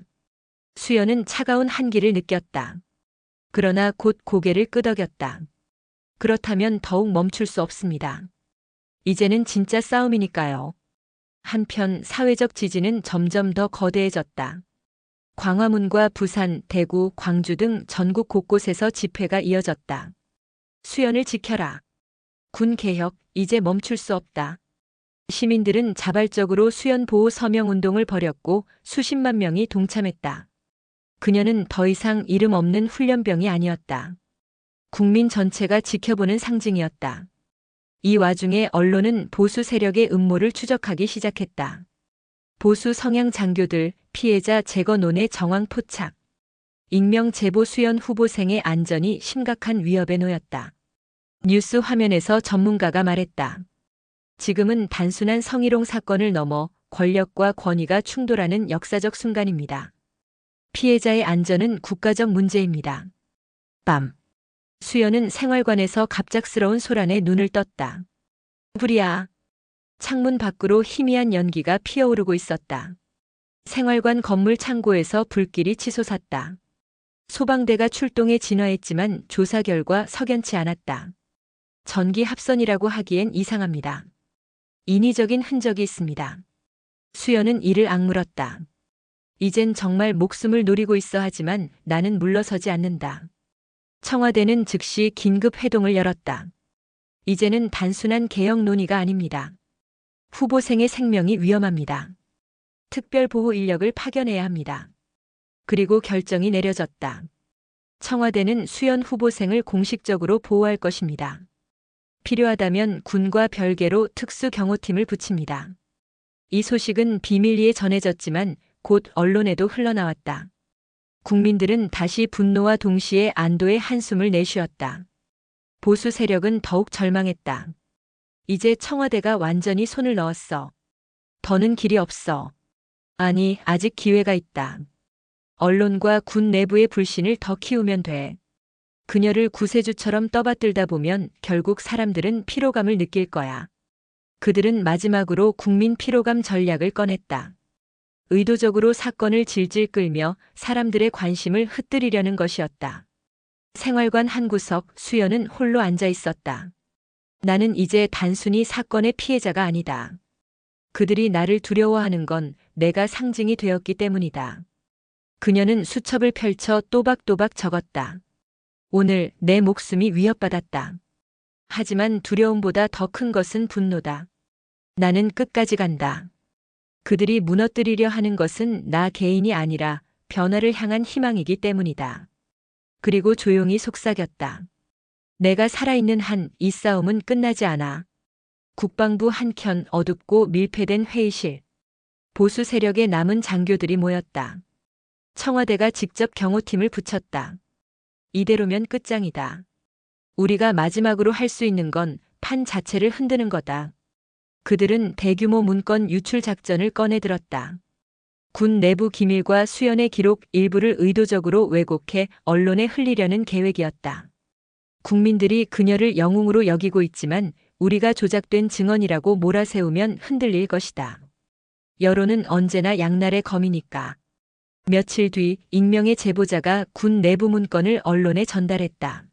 수연은 차가운 한기를 느꼈다. 그러나 곧 고개를 끄덕였다. 그렇다면 더욱 멈출 수 없습니다. 이제는 진짜 싸움이니까요. 한편 사회적 지지는 점점 더 거대해졌다. 광화문과 부산, 대구, 광주 등 전국 곳곳에서 집회가 이어졌다. 수연을 지켜라. 군 개혁, 이제 멈출 수 없다. 시민들은 자발적으로 수연 보호 서명 운동을 벌였고 수십만 명이 동참했다. 그녀는 더 이상 이름 없는 훈련병이 아니었다. 국민 전체가 지켜보는 상징이었다. 이 와중에 언론은 보수 세력의 음모를 추적하기 시작했다. 보수 성향 장교들, 피해자 재건론의 정황 포착. 익명 제보 수연 후보생의 안전이 심각한 위협에 놓였다. 뉴스 화면에서 전문가가 말했다. 지금은 단순한 성희롱 사건을 넘어 권력과 권위가 충돌하는 역사적 순간입니다. 피해자의 안전은 국가적 문제입니다. 밤. 수연은 생활관에서 갑작스러운 소란에 눈을 떴다. 불이야. 창문 밖으로 희미한 연기가 피어오르고 있었다. 생활관 건물 창고에서 불길이 치솟았다. 소방대가 출동해 진화했지만 조사 결과 석연치 않았다. 전기 합선이라고 하기엔 이상합니다. 인위적인 흔적이 있습니다. 수연은 이를 악물었다. 이젠 정말 목숨을 노리고 있어 하지만 나는 물러서지 않는다. 청와대는 즉시 긴급 회동을 열었다. 이제는 단순한 개혁 논의가 아닙니다. 후보생의 생명이 위험합니다. 특별보호 인력을 파견해야 합니다. 그리고 결정이 내려졌다. 청와대는 수연 후보생을 공식적으로 보호할 것입니다. 필요하다면 군과 별개로 특수경호팀을 붙입니다. 이 소식은 비밀리에 전해졌지만 곧 언론에도 흘러나왔다. 국민들은 다시 분노와 동시에 안도의 한숨을 내쉬었다. 보수 세력은 더욱 절망했다. 이제 청와대가 완전히 손을 넣었어. 더는 길이 없어. 아니, 아직 기회가 있다. 언론과 군 내부의 불신을 더 키우면 돼. 그녀를 구세주처럼 떠받들다 보면 결국 사람들은 피로감을 느낄 거야. 그들은 마지막으로 국민 피로감 전략을 꺼냈다. 의도적으로 사건을 질질 끌며 사람들의 관심을 흩뜨리려는 것이었다. 생활관 한 구석, 수연은 홀로 앉아 있었다. 나는 이제 단순히 사건의 피해자가 아니다. 그들이 나를 두려워하는 건 내가 상징이 되었기 때문이다. 그녀는 수첩을 펼쳐 또박또박 적었다. 오늘 내 목숨이 위협받았다. 하지만 두려움보다 더 큰 것은 분노다. 나는 끝까지 간다. 그들이 무너뜨리려 하는 것은 나 개인이 아니라 변화를 향한 희망이기 때문이다. 그리고 조용히 속삭였다. 내가 살아있는 한 이 싸움은 끝나지 않아. 국방부 한켠 어둡고 밀폐된 회의실. 보수 세력의 남은 장교들이 모였다. 청와대가 직접 경호팀을 붙였다. 이대로면 끝장이다. 우리가 마지막으로 할 수 있는 건 판 자체를 흔드는 거다. 그들은 대규모 문건 유출 작전을 꺼내들었다. 군 내부 기밀과 수연의 기록 일부를 의도적으로 왜곡해 언론에 흘리려는 계획이었다. 국민들이 그녀를 영웅으로 여기고 있지만 우리가 조작된 증언이라고 몰아세우면 흔들릴 것이다. 여론은 언제나 양날의 검이니까. 며칠 뒤 익명의 제보자가 군 내부 문건을 언론에 전달했다.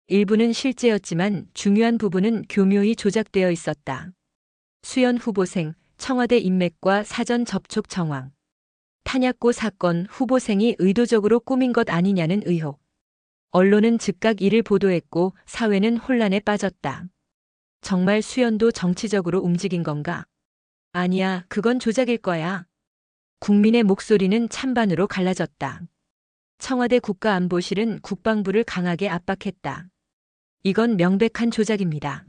일부는 실제였지만 중요한 부분은 교묘히 조작되어 있었다. 수연 후보생, 청와대 인맥과 사전 접촉 정황. 탄약고 사건 후보생이 의도적으로 꾸민 것 아니냐는 의혹. 언론은 즉각 이를 보도했고 사회는 혼란에 빠졌다. 정말 수연도 정치적으로 움직인 건가? 아니야, 그건 조작일 거야. 국민의 목소리는 찬반으로 갈라졌다. 청와대 국가안보실은 국방부를 강하게 압박했다. 이건 명백한 조작입니다.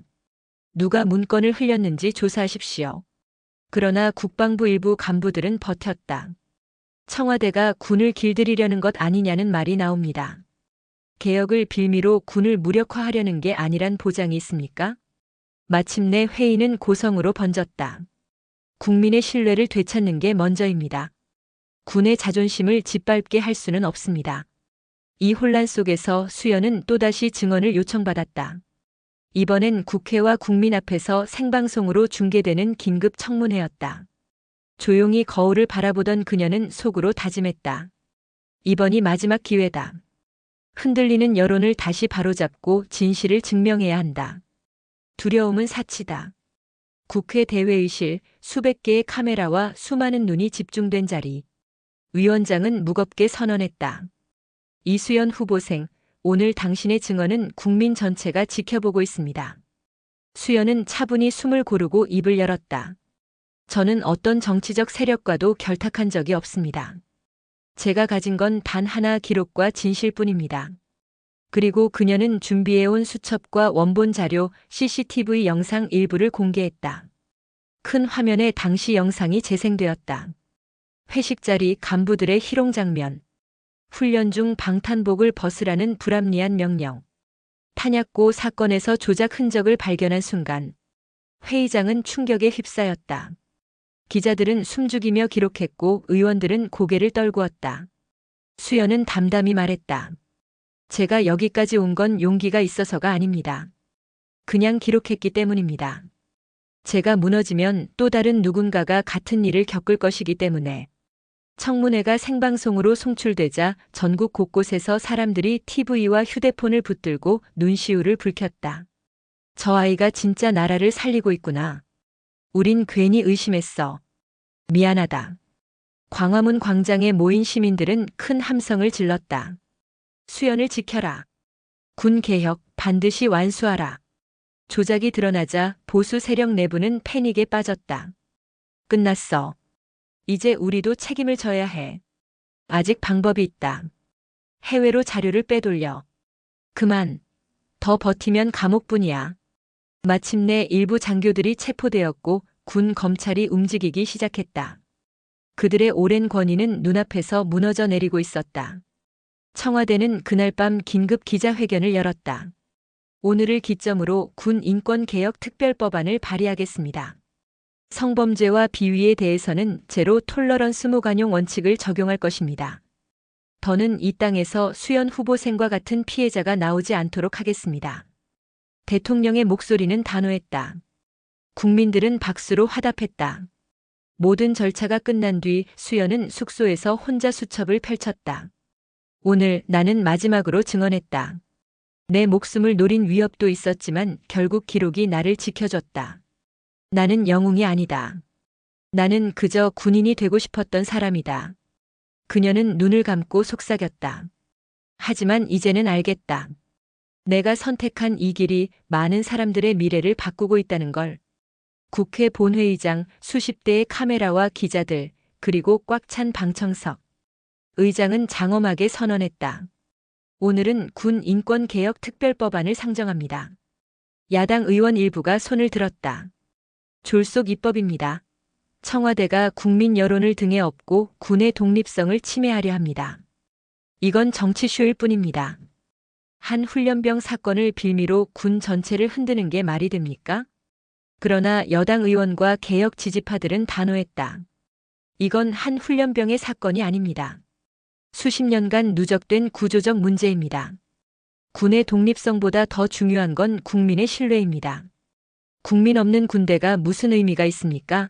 누가 문건을 흘렸는지 조사하십시오. 그러나 국방부 일부 간부들은 버텼다. 청와대가 군을 길들이려는 것 아니냐는 말이 나옵니다. 개혁을 빌미로 군을 무력화하려는 게 아니란 보장이 있습니까? 마침내 회의는 고성으로 번졌다. 국민의 신뢰를 되찾는 게 먼저입니다. 군의 자존심을 짓밟게 할 수는 없습니다. 이 혼란 속에서 수연은 또다시 증언을 요청받았다. 이번엔 국회와 국민 앞에서 생방송으로 중계되는 긴급 청문회였다. 조용히 거울을 바라보던 그녀는 속으로 다짐했다. 이번이 마지막 기회다. 흔들리는 여론을 다시 바로잡고 진실을 증명해야 한다. 두려움은 사치다. 국회 대회의실, 수백 개의 카메라와 수많은 눈이 집중된 자리. 위원장은 무겁게 선언했다. 이수연 후보생, 오늘 당신의 증언은 국민 전체가 지켜보고 있습니다. 수연은 차분히 숨을 고르고 입을 열었다. 저는 어떤 정치적 세력과도 결탁한 적이 없습니다. 제가 가진 건 단 하나 기록과 진실뿐입니다. 그리고 그녀는 준비해온 수첩과 원본 자료, CCTV 영상 일부를 공개했다. 큰 화면에 당시 영상이 재생되었다. 회식 자리 간부들의 희롱 장면. 훈련 중 방탄복을 벗으라는 불합리한 명령. 탄약고 사건에서 조작 흔적을 발견한 순간. 회의장은 충격에 휩싸였다. 기자들은 숨죽이며 기록했고 의원들은 고개를 떨구었다. 수연은 담담히 말했다. 제가 여기까지 온 건 용기가 있어서가 아닙니다. 그냥 기록했기 때문입니다. 제가 무너지면 또 다른 누군가가 같은 일을 겪을 것이기 때문에. 청문회가 생방송으로 송출되자 전국 곳곳에서 사람들이 TV와 휴대폰을 붙들고 눈시울을 붉혔다. 저 아이가 진짜 나라를 살리고 있구나. 우린 괜히 의심했어. 미안하다. 광화문 광장에 모인 시민들은 큰 함성을 질렀다. 수연을 지켜라. 군 개혁 반드시 완수하라. 조작이 드러나자 보수 세력 내부는 패닉에 빠졌다. 끝났어. 이제 우리도 책임을 져야 해. 아직 방법이 있다. 해외로 자료를 빼돌려. 그만. 더 버티면 감옥뿐이야. 마침내 일부 장교들이 체포되었고 군 검찰이 움직이기 시작했다. 그들의 오랜 권위는 눈앞에서 무너져 내리고 있었다. 청와대는 그날 밤 긴급 기자회견을 열었다. 오늘을 기점으로 군 인권개혁 특별법안을 발의하겠습니다. 성범죄와 비위에 대해서는 제로 톨러런스 무관용 원칙을 적용할 것입니다. 더는 이 땅에서 수연 후보생과 같은 피해자가 나오지 않도록 하겠습니다. 대통령의 목소리는 단호했다. 국민들은 박수로 화답했다. 모든 절차가 끝난 뒤 수연은 숙소에서 혼자 수첩을 펼쳤다. 오늘 나는 마지막으로 증언했다. 내 목숨을 노린 위협도 있었지만 결국 기록이 나를 지켜줬다. 나는 영웅이 아니다. 나는 그저 군인이 되고 싶었던 사람이다. 그녀는 눈을 감고 속삭였다. 하지만 이제는 알겠다. 내가 선택한 이 길이 많은 사람들의 미래를 바꾸고 있다는 걸. 국회 본회의장 수십 대의 카메라와 기자들, 그리고 꽉 찬 방청석. 의장은 장엄하게 선언했다. 오늘은 군 인권개혁 특별법안을 상정합니다. 야당 의원 일부가 손을 들었다. 졸속 입법입니다. 청와대가 국민 여론을 등에 업고 군의 독립성을 침해하려 합니다. 이건 정치쇼일 뿐입니다. 한 훈련병 사건을 빌미로 군 전체를 흔드는 게 말이 됩니까? 그러나 여당 의원과 개혁 지지파들은 단호했다. 이건 한 훈련병의 사건이 아닙니다. 수십 년간 누적된 구조적 문제입니다. 군의 독립성보다 더 중요한 건 국민의 신뢰입니다. 국민 없는 군대가 무슨 의미가 있습니까?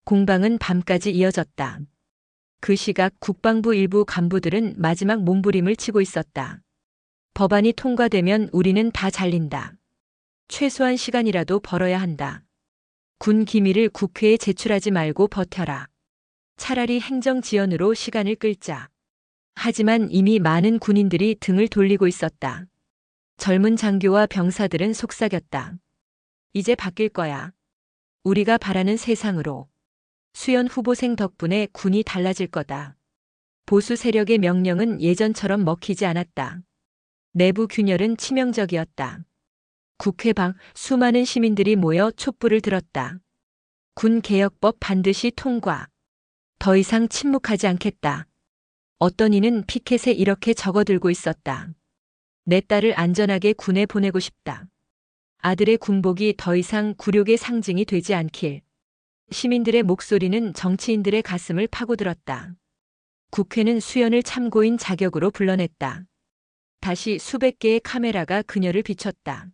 공방은 밤까지 이어졌다. 그 시각 국방부 일부 간부들은 마지막 몸부림을 치고 있었다. 법안이 통과되면 우리는 다 잘린다. 최소한 시간이라도 벌어야 한다. 군 기밀을 국회에 제출하지 말고 버텨라. 차라리 행정지연으로 시간을 끌자. 하지만 이미 많은 군인들이 등을 돌리고 있었다. 젊은 장교와 병사들은 속삭였다. 이제 바뀔 거야. 우리가 바라는 세상으로. 수연 후보생 덕분에 군이 달라질 거다. 보수 세력의 명령은 예전처럼 먹히지 않았다. 내부 균열은 치명적이었다. 국회 밖 수많은 시민들이 모여 촛불을 들었다. 군 개혁법 반드시 통과. 더 이상 침묵하지 않겠다. 어떤 이는 피켓에 이렇게 적어들고 있었다. 내 딸을 안전하게 군에 보내고 싶다. 아들의 군복이 더 이상 굴욕의 상징이 되지 않길. 시민들의 목소리는 정치인들의 가슴을 파고들었다. 국회는 수연을 참고인 자격으로 불러냈다. 다시 수백 개의 카메라가 그녀를 비췄다.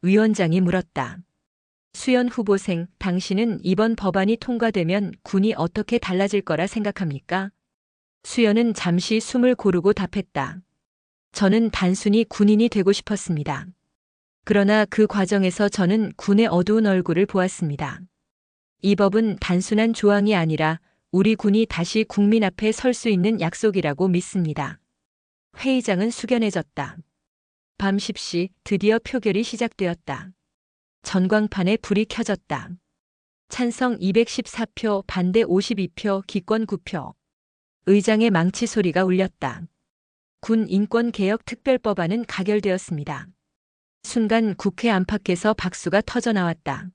위원장이 물었다. 수연 후보생, 당신은 이번 법안이 통과되면 군이 어떻게 달라질 거라 생각합니까? 수연은 잠시 숨을 고르고 답했다. 저는 단순히 군인이 되고 싶었습니다. 그러나 그 과정에서 저는 군의 어두운 얼굴을 보았습니다. 이 법은 단순한 조항이 아니라 우리 군이 다시 국민 앞에 설 수 있는 약속이라고 믿습니다. 회의장은 숙연해졌다. 밤 10시 드디어 표결이 시작되었다. 전광판에 불이 켜졌다. 찬성 214표, 반대 52표, 기권 9표. 의장의 망치 소리가 울렸다. 군 인권개혁특별법안은 가결되었습니다. 순간 국회 안팎에서 박수가 터져나왔다.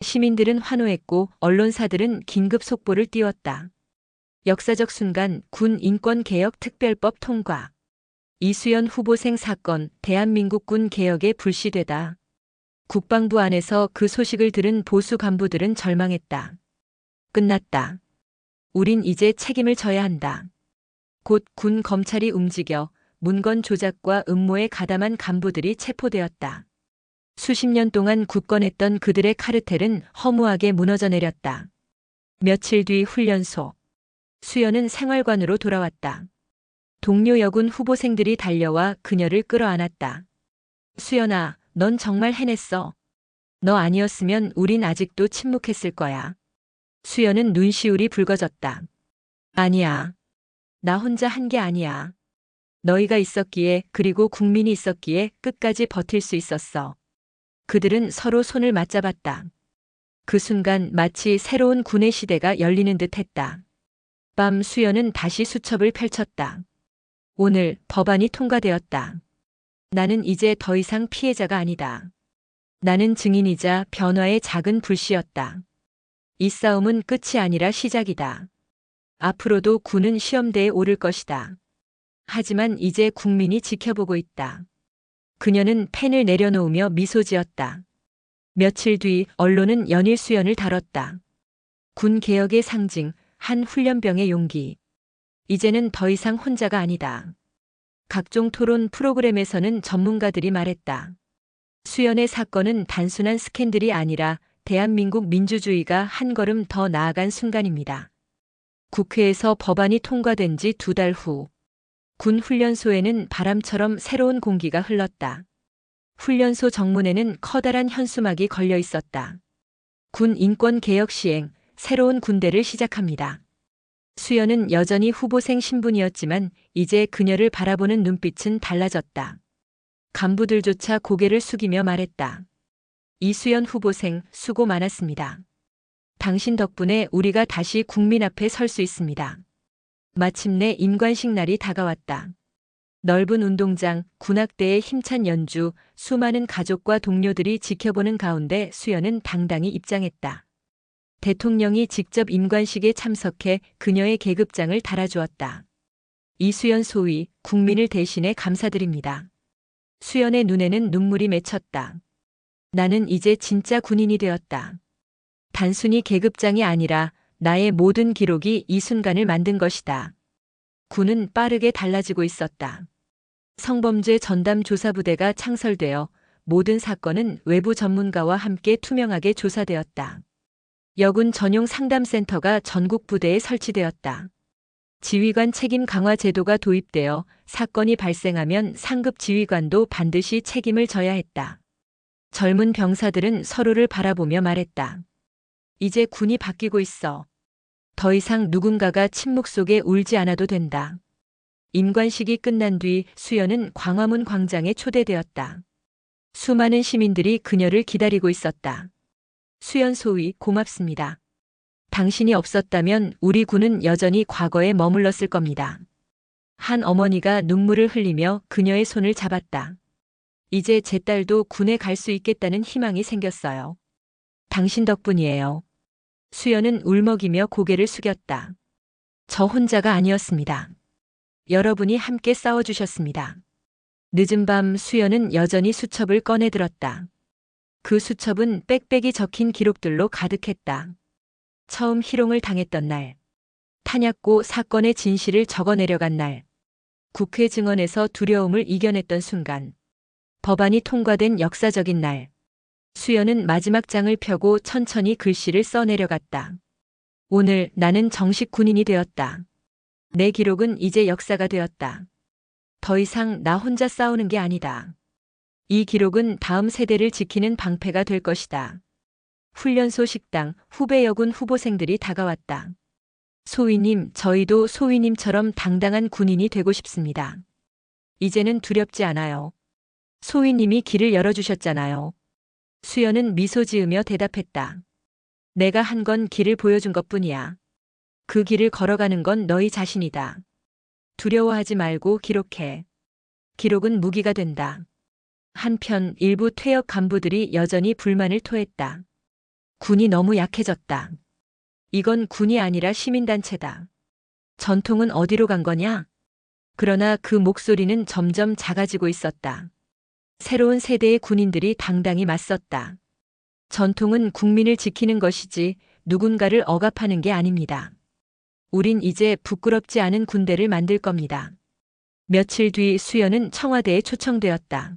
시민들은 환호했고 언론사들은 긴급 속보를 띄웠다. 역사적 순간 군 인권개혁특별법 통과. 이수연 후보생 사건, 대한민국 군 개혁의 불씨되다. 국방부 안에서 그 소식을 들은 보수 간부들은 절망했다. 끝났다. 우린 이제 책임을 져야 한다. 곧 군 검찰이 움직여 문건 조작과 음모에 가담한 간부들이 체포되었다. 수십 년 동안 굳건했던 그들의 카르텔은 허무하게 무너져 내렸다. 며칠 뒤 훈련소. 수연은 생활관으로 돌아왔다. 동료 여군 후보생들이 달려와 그녀를 끌어안았다. 수연아, 넌 정말 해냈어. 너 아니었으면 우린 아직도 침묵했을 거야. 수연은 눈시울이 붉어졌다. 아니야. 나 혼자 한 게 아니야. 너희가 있었기에, 그리고 국민이 있었기에 끝까지 버틸 수 있었어. 그들은 서로 손을 맞잡았다. 그 순간 마치 새로운 군의 시대가 열리는 듯 했다. 밤 수연은 다시 수첩을 펼쳤다. 오늘 법안이 통과되었다. 나는 이제 더 이상 피해자가 아니다. 나는 증인이자 변화의 작은 불씨였다. 이 싸움은 끝이 아니라 시작이다. 앞으로도 군은 시험대에 오를 것이다. 하지만 이제 국민이 지켜보고 있다. 그녀는 펜을 내려놓으며 미소 지었다. 며칠 뒤 언론은 연일 수연을 다뤘다. 군 개혁의 상징, 한 훈련병의 용기. 이제는 더 이상 혼자가 아니다. 각종 토론 프로그램에서는 전문가들이 말했다. 수연의 사건은 단순한 스캔들이 아니라 대한민국 민주주의가 한 걸음 더 나아간 순간입니다. 국회에서 법안이 통과된 지 2달 후, 군 훈련소에는 바람처럼 새로운 공기가 흘렀다. 훈련소 정문에는 커다란 현수막이 걸려 있었다. 군 인권 개혁 시행, 새로운 군대를 시작합니다. 수연은 여전히 후보생 신분이었지만 이제 그녀를 바라보는 눈빛은 달라졌다. 간부들조차 고개를 숙이며 말했다. 이수연 후보생, 수고 많았습니다. 당신 덕분에 우리가 다시 국민 앞에 설 수 있습니다. 마침내 임관식 날이 다가왔다. 넓은 운동장, 군악대의 힘찬 연주, 수많은 가족과 동료들이 지켜보는 가운데 수연은 당당히 입장했다. 대통령이 직접 임관식에 참석해 그녀의 계급장을 달아주었다. 이수연 소위, 국민을 대신해 감사드립니다. 수연의 눈에는 눈물이 맺혔다. 나는 이제 진짜 군인이 되었다. 단순히 계급장이 아니라 나의 모든 기록이 이 순간을 만든 것이다. 군은 빠르게 달라지고 있었다. 성범죄 전담 조사부대가 창설되어 모든 사건은 외부 전문가와 함께 투명하게 조사되었다. 여군 전용 상담센터가 전국 부대에 설치되었다. 지휘관 책임 강화 제도가 도입되어 사건이 발생하면 상급 지휘관도 반드시 책임을 져야 했다. 젊은 병사들은 서로를 바라보며 말했다. 이제 군이 바뀌고 있어. 더 이상 누군가가 침묵 속에 울지 않아도 된다. 임관식이 끝난 뒤 수연은 광화문 광장에 초대되었다. 수많은 시민들이 그녀를 기다리고 있었다. 수연 소위 고맙습니다. 당신이 없었다면 우리 군은 여전히 과거에 머물렀을 겁니다. 한 어머니가 눈물을 흘리며 그녀의 손을 잡았다. 이제 제 딸도 군에 갈 수 있겠다는 희망이 생겼어요. 당신 덕분이에요. 수연은 울먹이며 고개를 숙였다. 저 혼자가 아니었습니다. 여러분이 함께 싸워주셨습니다. 늦은 밤 수연은 여전히 수첩을 꺼내 들었다. 그 수첩은 빽빽이 적힌 기록들로 가득했다. 처음 희롱을 당했던 날, 탄약고 사건의 진실을 적어내려간 날, 국회 증언에서 두려움을 이겨냈던 순간, 법안이 통과된 역사적인 날. 수연은 마지막 장을 펴고 천천히 글씨를 써내려갔다. 오늘 나는 정식 군인이 되었다. 내 기록은 이제 역사가 되었다. 더 이상 나 혼자 싸우는 게 아니다. 이 기록은 다음 세대를 지키는 방패가 될 것이다. 훈련소 식당, 후배 여군 후보생들이 다가왔다. 소위님, 저희도 소위님처럼 당당한 군인이 되고 싶습니다. 이제는 두렵지 않아요. 소위님이 길을 열어주셨잖아요. 수연은 미소 지으며 대답했다. 내가 한 건 길을 보여준 것뿐이야. 그 길을 걸어가는 건 너희 자신이다. 두려워하지 말고 기록해. 기록은 무기가 된다. 한편 일부 퇴역 간부들이 여전히 불만을 토했다. 군이 너무 약해졌다. 이건 군이 아니라 시민단체다. 전통은 어디로 간 거냐? 그러나 그 목소리는 점점 작아지고 있었다. 새로운 세대의 군인들이 당당히 맞섰다. 전통은 국민을 지키는 것이지 누군가를 억압하는 게 아닙니다. 우린 이제 부끄럽지 않은 군대를 만들 겁니다. 며칠 뒤 수연은 청와대에 초청되었다.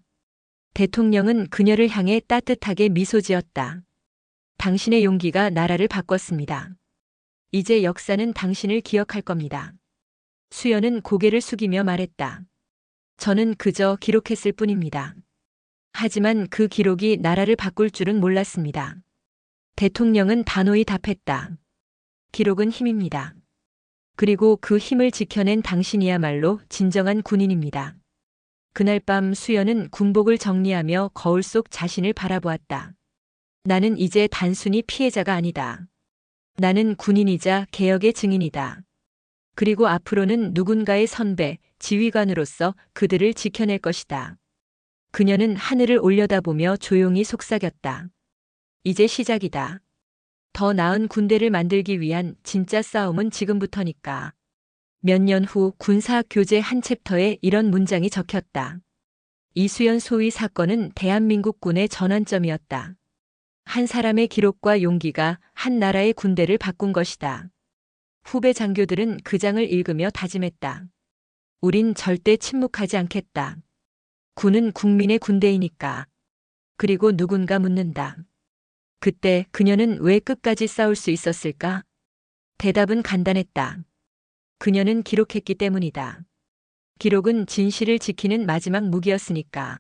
대통령은 그녀를 향해 따뜻하게 미소 지었다. 당신의 용기가 나라를 바꿨습니다. 이제 역사는 당신을 기억할 겁니다. 수연은 고개를 숙이며 말했다. 저는 그저 기록했을 뿐입니다. 하지만 그 기록이 나라를 바꿀 줄은 몰랐습니다. 대통령은 단호히 답했다. 기록은 힘입니다. 그리고 그 힘을 지켜낸 당신이야말로 진정한 군인입니다. 그날 밤 수연은 군복을 정리하며 거울 속 자신을 바라보았다. 나는 이제 단순히 피해자가 아니다. 나는 군인이자 개혁의 증인이다. 그리고 앞으로는 누군가의 선배, 지휘관으로서 그들을 지켜낼 것이다. 그녀는 하늘을 올려다보며 조용히 속삭였다. 이제 시작이다. 더 나은 군대를 만들기 위한 진짜 싸움은 지금부터니까. 몇 년 후 군사학 교재 한 챕터에 이런 문장이 적혔다. 이수연 소위 사건은 대한민국 군의 전환점이었다. 한 사람의 기록과 용기가 한 나라의 군대를 바꾼 것이다. 후배 장교들은 그 장을 읽으며 다짐했다. 우린 절대 침묵하지 않겠다. 군은 국민의 군대이니까. 그리고 누군가 묻는다. 그때 그녀는 왜 끝까지 싸울 수 있었을까? 대답은 간단했다. 그녀는 기록했기 때문이다. 기록은 진실을 지키는 마지막 무기였으니까.